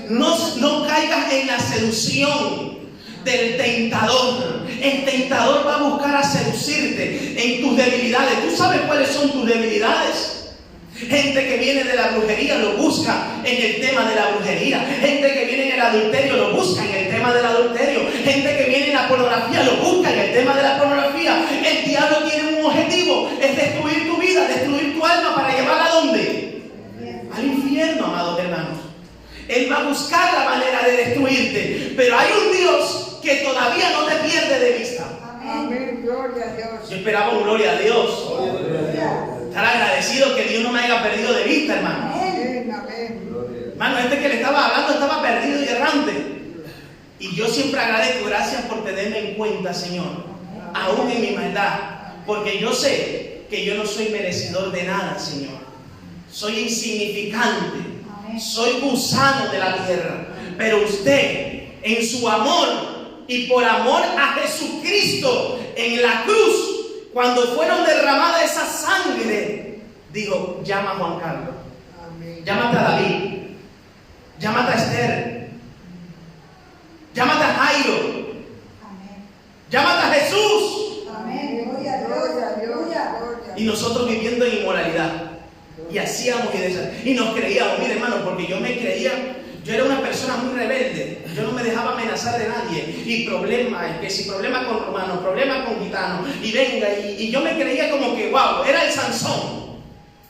No caigas en la seducción del tentador. El tentador va a buscar a seducirte en tus debilidades. ¿Tú sabes cuáles son tus debilidades? Gente que viene de la brujería lo busca en el tema de la brujería. Gente que viene en el adulterio lo busca en el tema del adulterio. Gente que viene en la pornografía lo busca en el tema de la pornografía. El diablo tiene un objetivo: es destruir tu vida, destruir tu alma, para llevarla ¿a dónde? Al infierno, amados hermanos. Él va a buscar la manera de destruirte. Pero hay un Dios que todavía no te pierde de vista. Amén, gloria a Dios. Yo esperaba un gloria a Dios. Estar agradecido que Dios no me haya perdido de vista, hermano. Amén, amén. Hermano, este que le estaba hablando estaba perdido y errante. Y yo siempre agradezco: gracias por tenerme en cuenta, Señor, aún en mi maldad. Porque yo sé que yo no soy merecedor de nada, Señor. Soy insignificante. Soy gusano de la tierra. Pero usted, en su amor y por amor a Jesucristo en la cruz, cuando fueron derramadas esa sangre, digo: llama a Juan Carlos, llámate a David, llámate a Esther, llámate a Jairo, llámate a Jesús. Gloria a Dios. Y nosotros viviendo en inmoralidad, y hacíamos y nos creíamos. Mire, hermano, porque yo me creía, yo era una persona muy rebelde. Yo no me dejaba amenazar de nadie. Y problemas, que si problemas con romanos, problemas con gitanos, y venga, y yo me creía como que, wow, era el Sansón.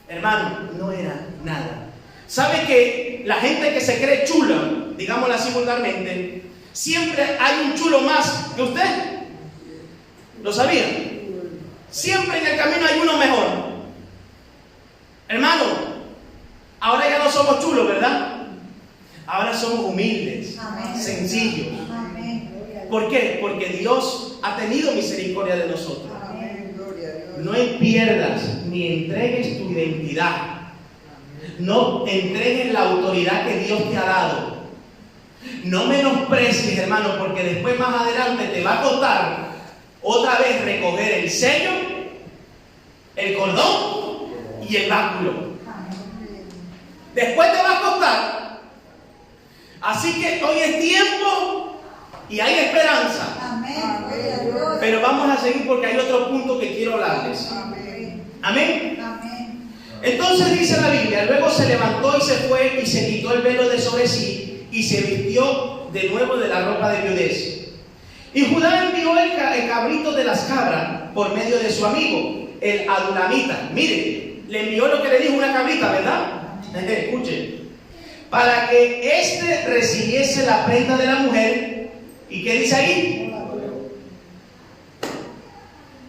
Hermano, no era nada. ¿Sabe que la gente que se cree chula, digámoslo así vulgarmente, siempre hay un chulo más que usted? ¿Lo sabía? Siempre en el camino hay uno mejor. Hermano, ahora ya no somos chulos, ¿verdad? Ahora somos humildes, sencillos. ¿Por qué? Porque Dios ha tenido misericordia de nosotros. No pierdas ni entregues tu identidad. No entregues la autoridad que Dios te ha dado. No menosprecies, hermano, porque después más adelante te va a costar otra vez recoger el sello, el cordón y el báculo. Después te va a costar. Así que hoy es tiempo y hay esperanza. Pero vamos a seguir porque hay otro punto que quiero hablarles. Amén. Entonces dice la Biblia: luego se levantó y se fue y se quitó el velo de sobre sí y se vistió de nuevo de la ropa de viudez. Y Judá envió el cabrito de las cabras por medio de su amigo, el adulamita. Mire, le envió lo que le dijo una cabrita, ¿verdad? Escuchen. Para que éste recibiese la prenda de la mujer. ¿Y qué dice ahí?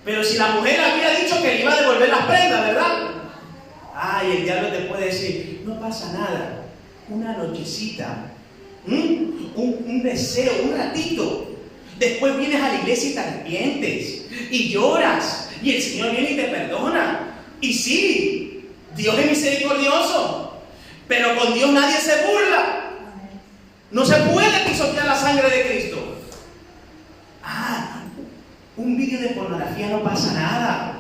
Pero si la mujer había dicho que le iba a devolver las prendas, ¿verdad? Ay, el diablo te puede decir: no pasa nada, una nochecita, un deseo, un ratito. Después vienes a la iglesia y te arrepientes y lloras y el Señor viene y te perdona. Y sí, Dios es misericordioso, pero con Dios nadie se burla. No se puede pisotear la sangre de Cristo. Un vídeo de pornografía no pasa nada.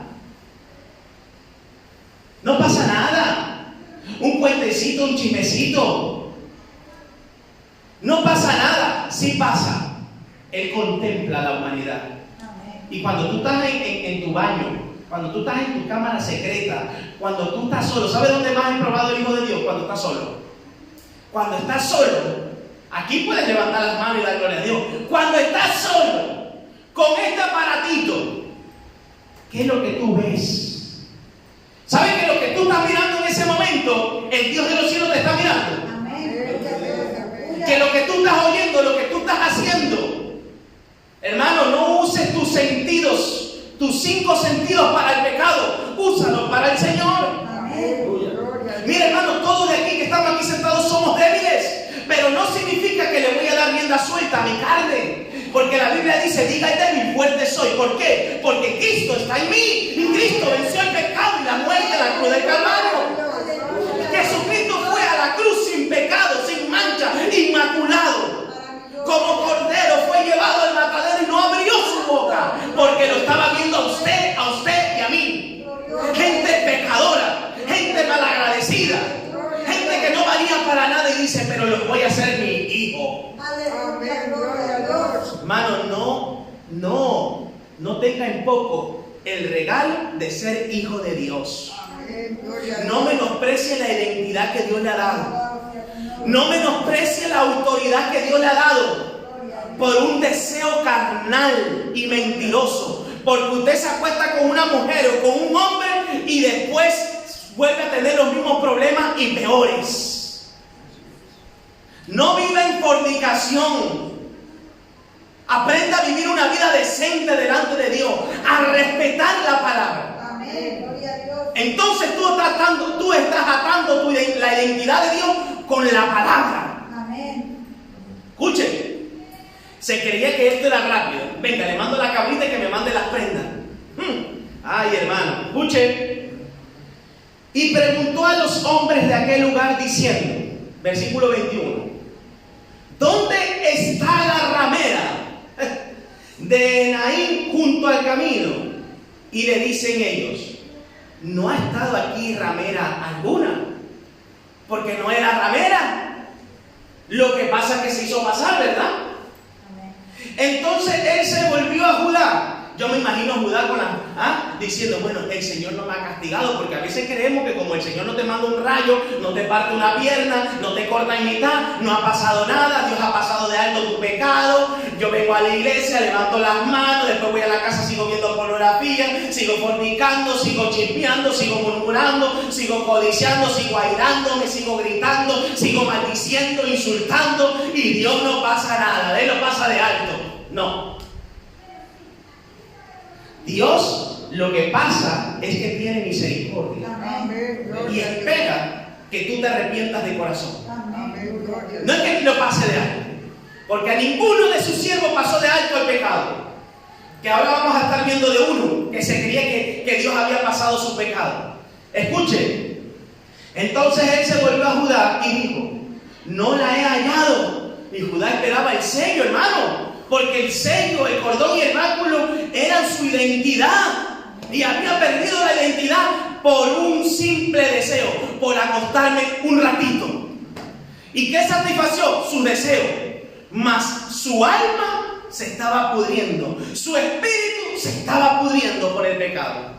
No pasa nada. Un cuentecito, un chismecito, no pasa nada. Sí pasa. Él contempla la humanidad. Y cuando tú estás en tu baño, cuando tú estás en tu cámara secreta, cuando tú estás solo, ¿sabes dónde más he probado el Hijo de Dios? Cuando estás solo. Cuando estás solo, Aquí puedes levantar las manos y dar gloria a Dios. Cuando estás solo, con este aparatito, ¿qué es lo que tú ves? ¿Sabes que lo que tú estás mirando en ese momento, el Dios de los cielos te está mirando? Que lo que tú estás oyendo, lo que tú estás haciendo, hermano, no uses tus sentidos, tus 5 sentidos para el pecado, úsalos para el Señor. Mira, hermano, todos de aquí que estamos aquí sentados somos débiles, pero no significa que le voy a dar rienda suelta a mi carne, porque la Biblia dice, diga el débil, fuerte soy. ¿Por qué? Porque Cristo está en mí, y Cristo venció el pecado y la muerte en la cruz del Calvario. Jesucristo fue a la cruz sin pecado, sin mancha, inmaculado. Como cordero fue llevado al matadero y no abrió su boca, porque lo estaba viendo a usted y a mí. Gente pecadora, gente malagradecida, gente que no valía para nada y dice, pero lo voy a hacer mi hijo. Hermano, no tenga en poco el regalo de ser hijo de Dios. No menosprecie la identidad que Dios le ha dado. No menosprecie la autoridad que Dios le ha dado por un deseo carnal y mentiroso. Porque usted se acuesta con una mujer o con un hombre y después vuelve a tener los mismos problemas y peores. No viva en fornicación. Aprenda a vivir una vida decente delante de Dios, a respetar la palabra. Entonces tú estás atando la identidad de Dios con la palabra. Escuchen, se creía que esto era rápido. Venga, le mando la cabrita y que me mande las prendas. Ay, hermano, escuchen. Y preguntó a los hombres de aquel lugar diciendo, versículo 21, ¿dónde está la ramera de Naín junto al camino? Y le dicen ellos, no ha estado aquí ramera alguna, porque no era ramera. Lo que pasa es que se hizo pasar, ¿verdad? Entonces él se volvió a Judá. Yo me imagino a Judá diciendo, bueno, el Señor no me ha castigado, porque a veces creemos que como el Señor no te manda un rayo, no te parte una pierna, no te corta en mitad, no ha pasado nada, Dios ha pasado de alto tu pecado. Yo vengo a la iglesia, levanto las manos, después voy a la casa, sigo viendo pornografía, sigo fornicando, sigo chismeando, sigo murmurando, sigo codiciando, sigo airándome, sigo gritando, sigo maldiciendo, insultando, y Dios no pasa nada, de él lo pasa de alto. No. Dios lo que pasa es que tiene misericordia. Y espera que tú te arrepientas de corazón. No es que lo pase de alto, porque a ninguno de sus siervos pasó de alto el pecado. Que ahora vamos a estar viendo de uno que se creía que Dios había pasado su pecado. Escuchen. Entonces él se volvió a Judá y dijo, no la he hallado. Y Judá esperaba el sello, hermano, porque el sello, el cordón y el báculo eran su identidad, y había perdido la identidad por un simple deseo, por acostarme un ratito. ¿Y qué satisfació? Su deseo. Mas su alma se estaba pudriendo, su espíritu se estaba pudriendo por el pecado.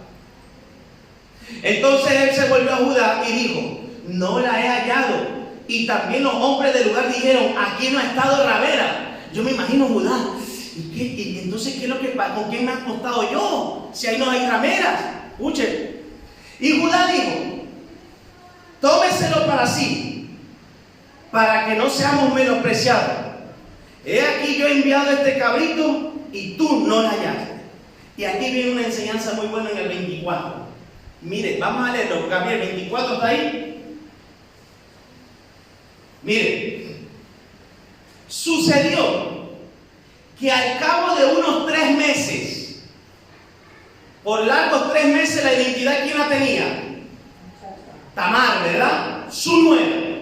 Entonces él se volvió a Judá y dijo, no la he hallado. Y también los hombres del lugar dijeron, aquí no ha estado ramera. Yo me imagino Judá, ¿y entonces qué es lo que pasa? ¿Con quién me he acostado yo? Si ahí no hay rameras. Escuchen. Y Judá dijo, tómeselo para sí, para que no seamos menospreciados. He aquí yo he enviado este cabrito y tú no la hallaste. Y aquí viene una enseñanza muy buena en el 24. Mire, vamos a leerlo, Gabriel, 24 está ahí. Mire. Sucedió que al cabo de unos 3 meses, por largos 3 meses, la identidad, ¿quién la tenía? Tamar, ¿verdad? Su nuera.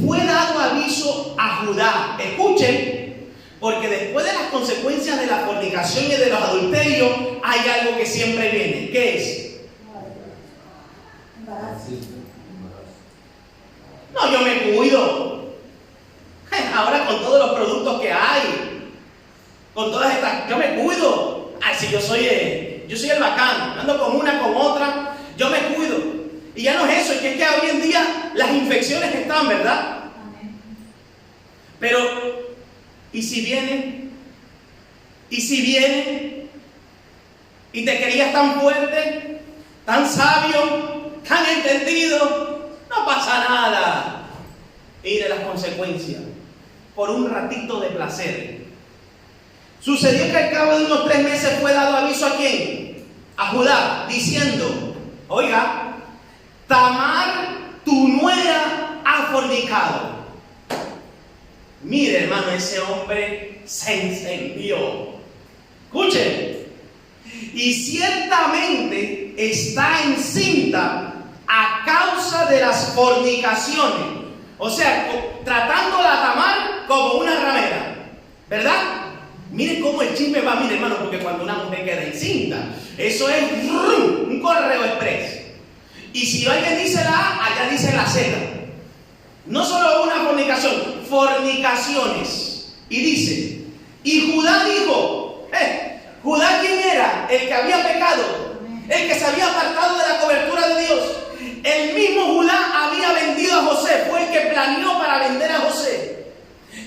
Fue dado aviso a Judá. Escuchen, porque después de las consecuencias de la fornicación y de los adulterios, hay algo que siempre viene. ¿Qué es? No, yo me cuido. Ahora con todos los productos que hay, con todas estas, yo me cuido. Ay, si yo soy el bacán, ando con una, con otra, yo me cuido. Y ya no es eso, es que hoy en día las infecciones están, ¿verdad? Pero, ¿y si viene? ¿Y si viene? ¿Y te creías tan fuerte, tan sabio, tan entendido? No pasa nada. Mire las consecuencias. Por un ratito de placer. Sucedió que al cabo de unos 3 meses fue dado aviso ¿a quién? A Judá, diciendo: oiga, Tamar, tu nuera, ha fornicado. Mire, hermano, ese hombre se encendió. Escuchen. Y ciertamente está encinta a causa de las fornicaciones. O sea, tratándola a Tamar como una ramera, ¿verdad? Miren cómo el chisme va, mire, hermano, porque cuando una mujer queda encinta, eso es un correo express. Y si alguien dice la A, allá dice la Z. No solo una fornicación, fornicaciones. Y dice, y Judá dijo, ¿Judá quién era? El que había pecado, el que se había apartado de la cobertura de Dios. El mismo Judá había vendido a José, fue el que planeó para vender a José.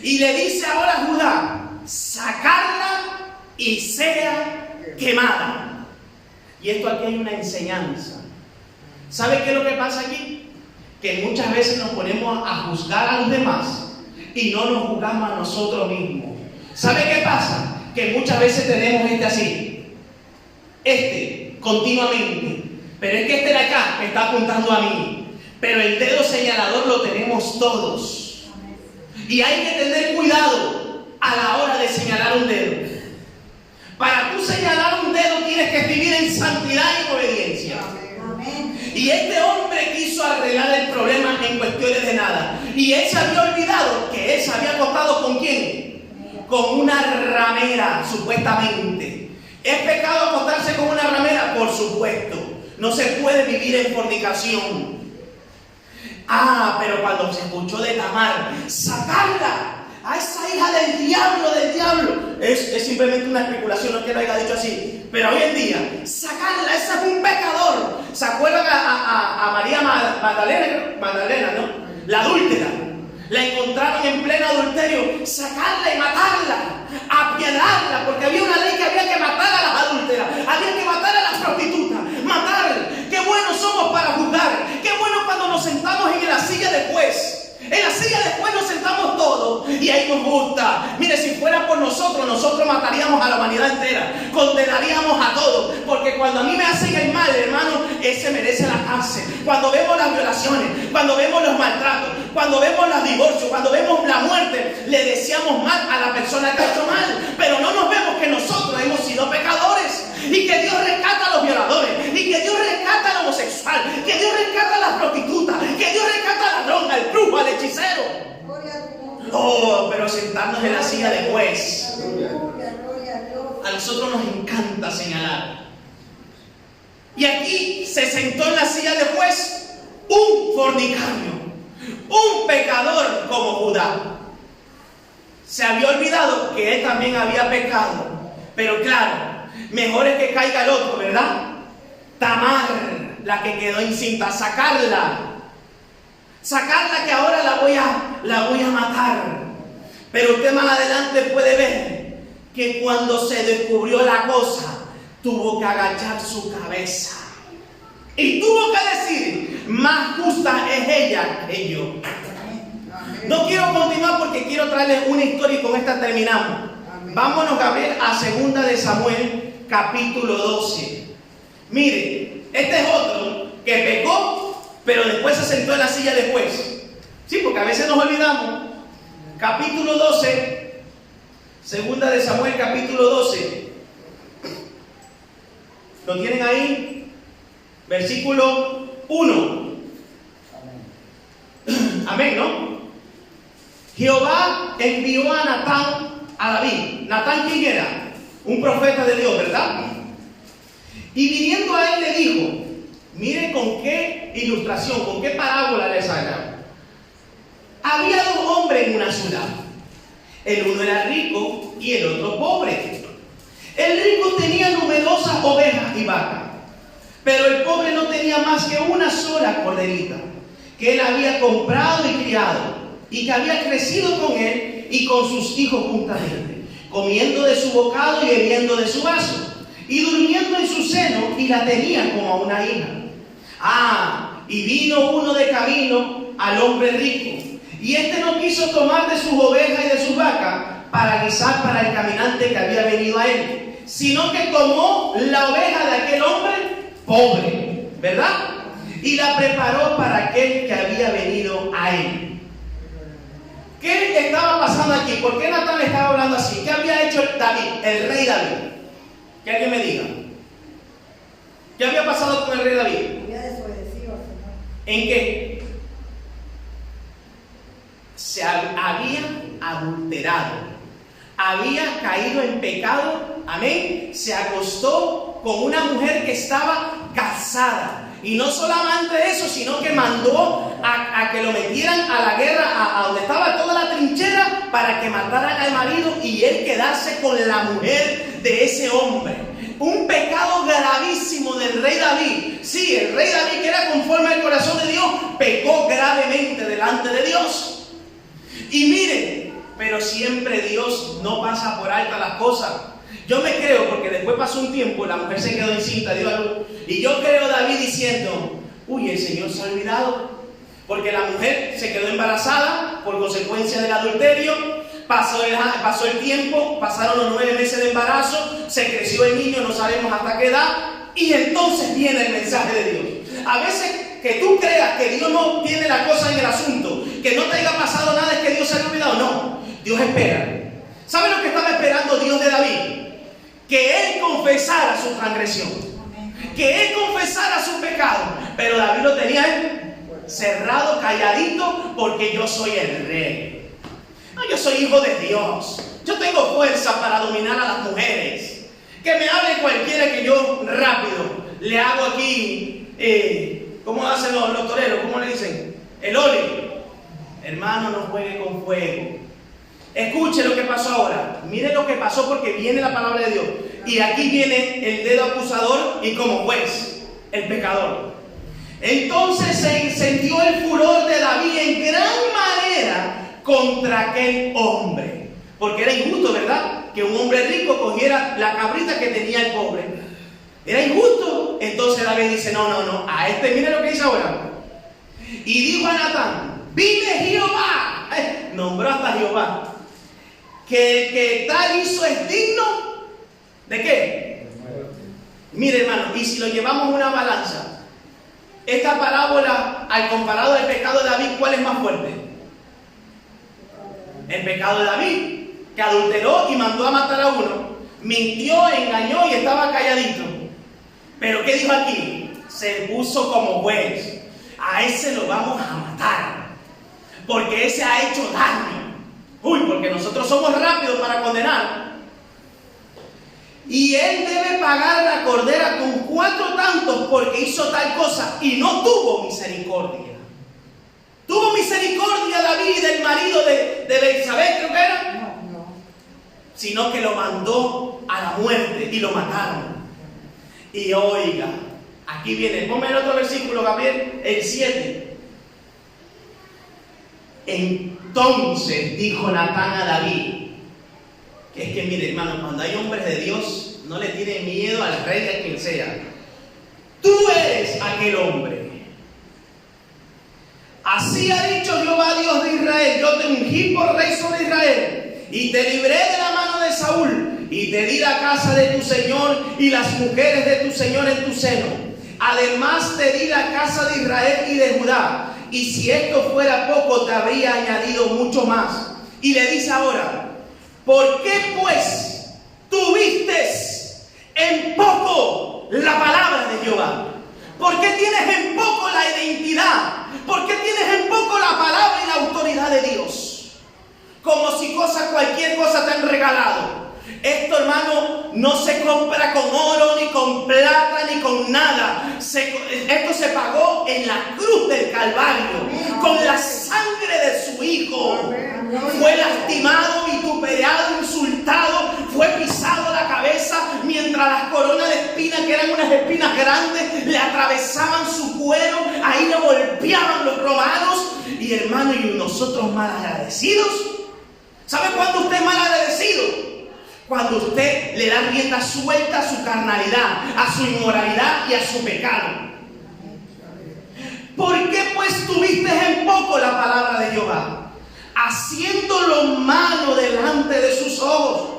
Y le dice ahora a Judá, sacarla y sea quemada. Y esto aquí hay una enseñanza. ¿Sabe qué es lo que pasa aquí? Que muchas veces nos ponemos a juzgar a los demás y no nos juzgamos a nosotros mismos. ¿Sabe qué pasa? Que muchas veces tenemos así, continuamente. Pero es que de acá me está apuntando a mí. Pero el dedo señalador lo tenemos todos. Y hay que tener cuidado a la hora de señalar un dedo. Para tú señalar un dedo tienes que vivir en santidad y en obediencia. Y este hombre quiso arreglar el problema en cuestiones de nada. Y él se había olvidado que él se había acostado ¿con quién? Con una ramera, supuestamente. ¿Es pecado acostarse con una ramera? Por supuesto. No se puede vivir en fornicación. Pero cuando se escuchó de Tamar, sacarla a esa hija del diablo, es simplemente una especulación, no es que lo haya dicho así, pero hoy en día, sacarla, ese es un pecador. ¿Se acuerdan a María Magdalena, no? La adúltera. La encontraron en pleno adulterio, sacarla y matarla, apiedrarla, porque había una ley que había que matar a las adúlteras, había que matar a las prostitutas, matar. Qué buenos somos para juzgar, qué bueno cuando nos sentamos en la silla de juez. En la silla de juez nos sentamos todos y ahí nos gusta. Mire, si fuera por nosotros mataríamos a la humanidad entera, condenaríamos a todos, porque cuando a mí me hacen el mal, hermano, ese merece la cárcel. Cuando vemos las violaciones, cuando vemos los maltratos, cuando vemos los divorcios, cuando vemos la muerte, le deseamos mal a la persona que ha hecho mal, pero no nos vemos que nosotros hemos sido pecadores y que Dios rescata a los violadores y que Dios rescata al homosexual, que Dios rescata a las prostitutas, que Dios rescata al ladrón, al brujo, al hechicero. Pero sentarnos en la silla de juez. A nosotros nos encanta señalar. Y aquí se sentó en la silla de juez un fornicario, un pecador como Judá. Se había olvidado que él también había pecado. Pero claro, mejor es que caiga el otro, ¿verdad? Tamar, la que quedó encinta, sacarla que ahora la voy a matar. Pero usted más adelante puede ver que cuando se descubrió la cosa, tuvo que agachar su cabeza y tuvo que decir, más justa es ella que yo. No quiero continuar porque quiero traerles una historia y con esta terminamos. Vámonos, Gabriel, a 2 de Samuel, capítulo 12. Mire, este es otro que pecó, pero después se sentó en la silla de juez. Sí, porque a veces nos olvidamos. Capítulo 12, 2 de Samuel, capítulo 12. ¿Lo tienen ahí? Versículo 1. Amén, ¿no? Jehová envió a Natán a David. ¿Natán quién era? Un profeta de Dios, ¿verdad? Y viniendo a él le dijo, mire con qué ilustración, con qué parábola les haga. Había 2 hombres en una ciudad. El uno era rico y el otro pobre. El rico tenía numerosas ovejas y vacas, pero el pobre no tenía más que una sola corderita, que él había comprado y criado, y que había crecido con él y con sus hijos juntamente, comiendo de su bocado y bebiendo de su vaso, y durmiendo en su seno, y la tenía como a una hija. Y vino uno de camino al hombre rico, y éste no quiso tomar de sus ovejas y de sus vacas para guisar para el caminante que había venido a él, sino que tomó la oveja de aquel hombre pobre, ¿verdad? Y la preparó para aquel que había venido a él. ¿Qué estaba pasando aquí? ¿Por qué Natán estaba hablando así? ¿Qué había hecho David, el rey David? Que alguien me diga. ¿Qué había pasado con el rey David? Había desobedecido al Señor. ¿En qué? Se había adulterado, había caído en pecado, amén. Se acostó con una mujer que estaba casada. Y no solamente eso, sino que mandó a que lo metieran a la guerra, a donde estaba toda la trinchera, para que mataran al marido y él quedarse con la mujer de ese hombre. Un pecado gravísimo del rey David. Sí, el rey David, que era conforme al corazón de Dios, pecó gravemente delante de Dios. Y miren, pero siempre Dios no pasa por alto las cosas. Yo me creo, porque después pasó un tiempo, la mujer se quedó encinta, dio a luz, y yo creo David diciendo, uy, el Señor se ha olvidado, porque la mujer se quedó embarazada por consecuencia del adulterio. Pasó el tiempo, pasaron los 9 meses de embarazo, se creció el niño, no sabemos hasta qué edad, y entonces viene el mensaje de Dios. A veces que tú creas que Dios no tiene la cosa en el asunto, que no te haya pasado nada, es que Dios se haya olvidado. No, Dios espera. ¿Sabe lo que estaba esperando Dios de David? Que él confesara su transgresión, que él confesara su pecado, pero David lo tenía cerrado, calladito, porque yo soy el rey. No, yo soy hijo de Dios, yo tengo fuerza para dominar a las mujeres. Que me hable cualquiera, que yo rápido le hago aquí, ¿cómo hacen los toreros? ¿Cómo le dicen? El ole. Hermano, no juegue con fuego. Escuche lo que pasó ahora. Mire lo que pasó, porque viene la palabra de Dios. Y aquí viene el dedo acusador y como juez, el pecador. Entonces se encendió el furor de David en gran manera contra aquel hombre. Porque era injusto, ¿verdad? Que un hombre rico cogiera la cabrita que tenía el pobre. Era injusto. Entonces David dice, no, a este, mire lo que dice ahora. Y dijo a Natán, vive Jehová. Nombró hasta Jehová. Que el que tal hizo es digno ¿de qué? Mire, hermano, y si lo llevamos una balanza, esta parábola al comparado del pecado de David, ¿cuál es más fuerte? El pecado de David, que adulteró y mandó a matar a uno, mintió, engañó y estaba calladito. Pero ¿qué dijo aquí? Se puso como juez. A ese lo vamos a matar, porque ese ha hecho daño. Uy, porque nosotros somos rápidos para condenar. Y él debe pagar la cordera con 4 tantos porque hizo tal cosa y no tuvo misericordia. ¿Tuvo misericordia David del marido de Betsabé, creo que era? No. Sino que lo mandó a la muerte y lo mataron. Y oiga, aquí viene, ponme el otro versículo, Gabriel, el 7. Entonces dijo Natán a David, que es que mire, hermano, cuando hay hombres de Dios, no le tiene miedo al rey de quien sea. Tú eres aquel hombre. Así ha dicho Jehová, Dios de Israel: yo te ungí por rey sobre Israel, y te libré de la mano de Saúl, y te di la casa de tu señor y las mujeres de tu señor en tu seno. Además te di la casa de Israel y de Judá, y si esto fuera poco, te habría añadido mucho más. Y le dice ahora: ¿por qué pues tuviste en poco la palabra de Jehová? ¿Por qué tienes en poco la identidad? ¿Por qué tienes en poco la palabra y la autoridad de Dios? Como si cualquier cosa te han regalado. Esto, hermano, no se compra con oro, ni con plata, ni con nada. Esto se pagó en la cruz del Calvario, con la sangre de su Hijo. Fue lastimado, vituperado, insultado, fue pisado la cabeza, mientras las coronas de espinas, que eran unas espinas grandes, le atravesaban su cuero. Ahí lo golpeaban los romanos. Y hermano, y nosotros mal agradecidos, ¿Sabe cuándo usted es mal agradecido? Cuando usted le da rienda suelta a su carnalidad, a su inmoralidad y a su pecado. ¿Por qué pues tuviste en poco la palabra de Jehová, haciendo lo malo delante de sus ojos?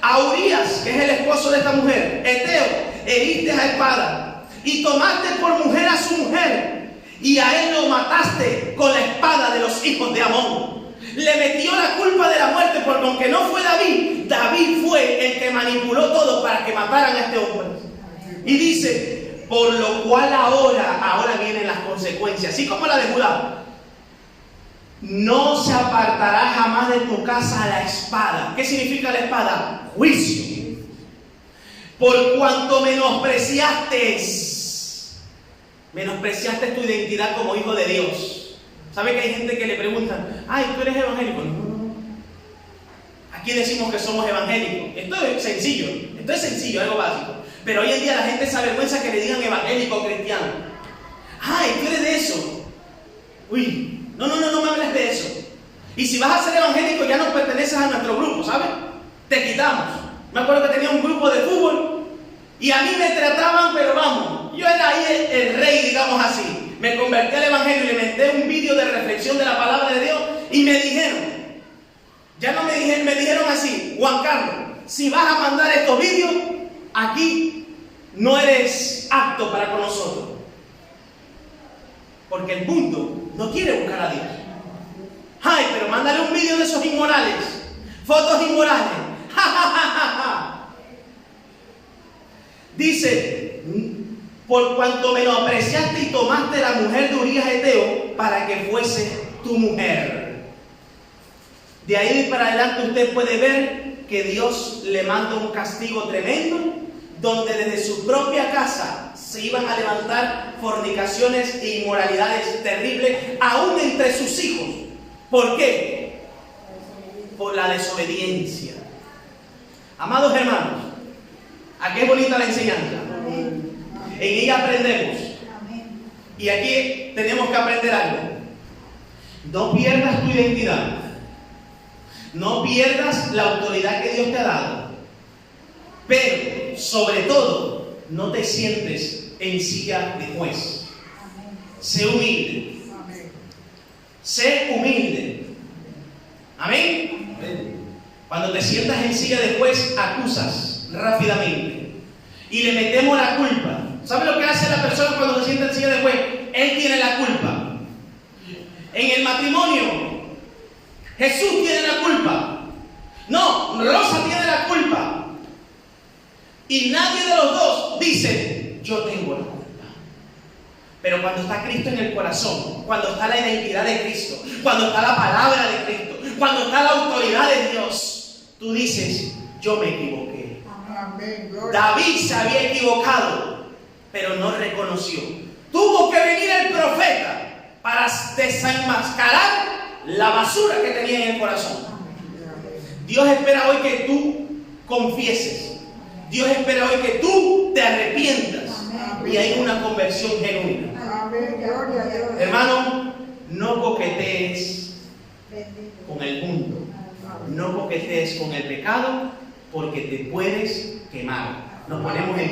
A Urías, que es el esposo de esta mujer, Eteo, heriste a espada y tomaste por mujer a su mujer, y a él lo mataste con la espada de los hijos de Amón. Le metió la culpa de la muerte, porque aunque no fue David, David fue el que manipuló todo para que mataran a este hombre. Y dice, por lo cual ahora vienen las consecuencias, así como la de Judá. No se apartará jamás de tu casa la espada. ¿Qué significa la espada? Juicio. Por cuanto menospreciaste tu identidad como hijo de Dios. ¿Sabe que hay gente que le preguntan, ay, ¿tú eres evangélico? No. Aquí decimos que somos evangélicos. Esto es sencillo, algo básico. Pero hoy en día la gente se avergüenza que le digan evangélico o cristiano. Ay, ¿tú eres de eso? Uy, no me hables de eso. Y si vas a ser evangélico ya no perteneces a nuestro grupo, ¿sabes? Te quitamos. Me acuerdo que tenía un grupo de fútbol y a mí me trataban, pero vamos, yo era ahí el rey, digamos así. Me convertí al evangelio y le metí un vídeo de reflexión de la palabra de Dios y me dijeron, me dijeron así, Juan Carlos, si vas a mandar estos vídeos, aquí no eres apto para con nosotros. Porque el mundo no quiere buscar a Dios. Ay, pero mándale un vídeo de esos inmorales, fotos inmorales. Dice, por cuanto menospreciaste y tomaste la mujer de Urías Eteo para que fuese tu mujer. De ahí para adelante usted puede ver que Dios le manda un castigo tremendo, donde desde su propia casa se iban a levantar fornicaciones e inmoralidades terribles, aún entre sus hijos. ¿Por qué? Por la desobediencia. Amados hermanos, aquí es bonita la enseñanza. En ella aprendemos. Y aquí tenemos que aprender algo. No pierdas tu identidad. No pierdas la autoridad que Dios te ha dado. Pero, sobre todo, no te sientes en silla de juez. Sé humilde. Sé humilde. Amén. Cuando te sientas en silla de juez, acusas rápidamente. Y le metemos la culpa. ¿Sabe lo que hace la persona cuando se sienta en silla de juez? Él tiene la culpa. En el matrimonio, Jesús tiene la culpa. No, Rosa tiene la culpa. Y nadie de los dos dice, yo tengo la culpa. Pero cuando está Cristo en el corazón, cuando está la identidad de Cristo, cuando está la palabra de Cristo, cuando está la autoridad de Dios, tú dices, yo me equivoqué. David se había equivocado, pero no reconoció. Tuvo que venir el profeta para desenmascarar la basura que tenía en el corazón. Dios espera hoy que tú confieses. Dios espera hoy que tú te arrepientas y hay una conversión genuina. Hermano, no coquetees con el mundo. No coquetees con el pecado, porque te puedes quemar. Nos ponemos en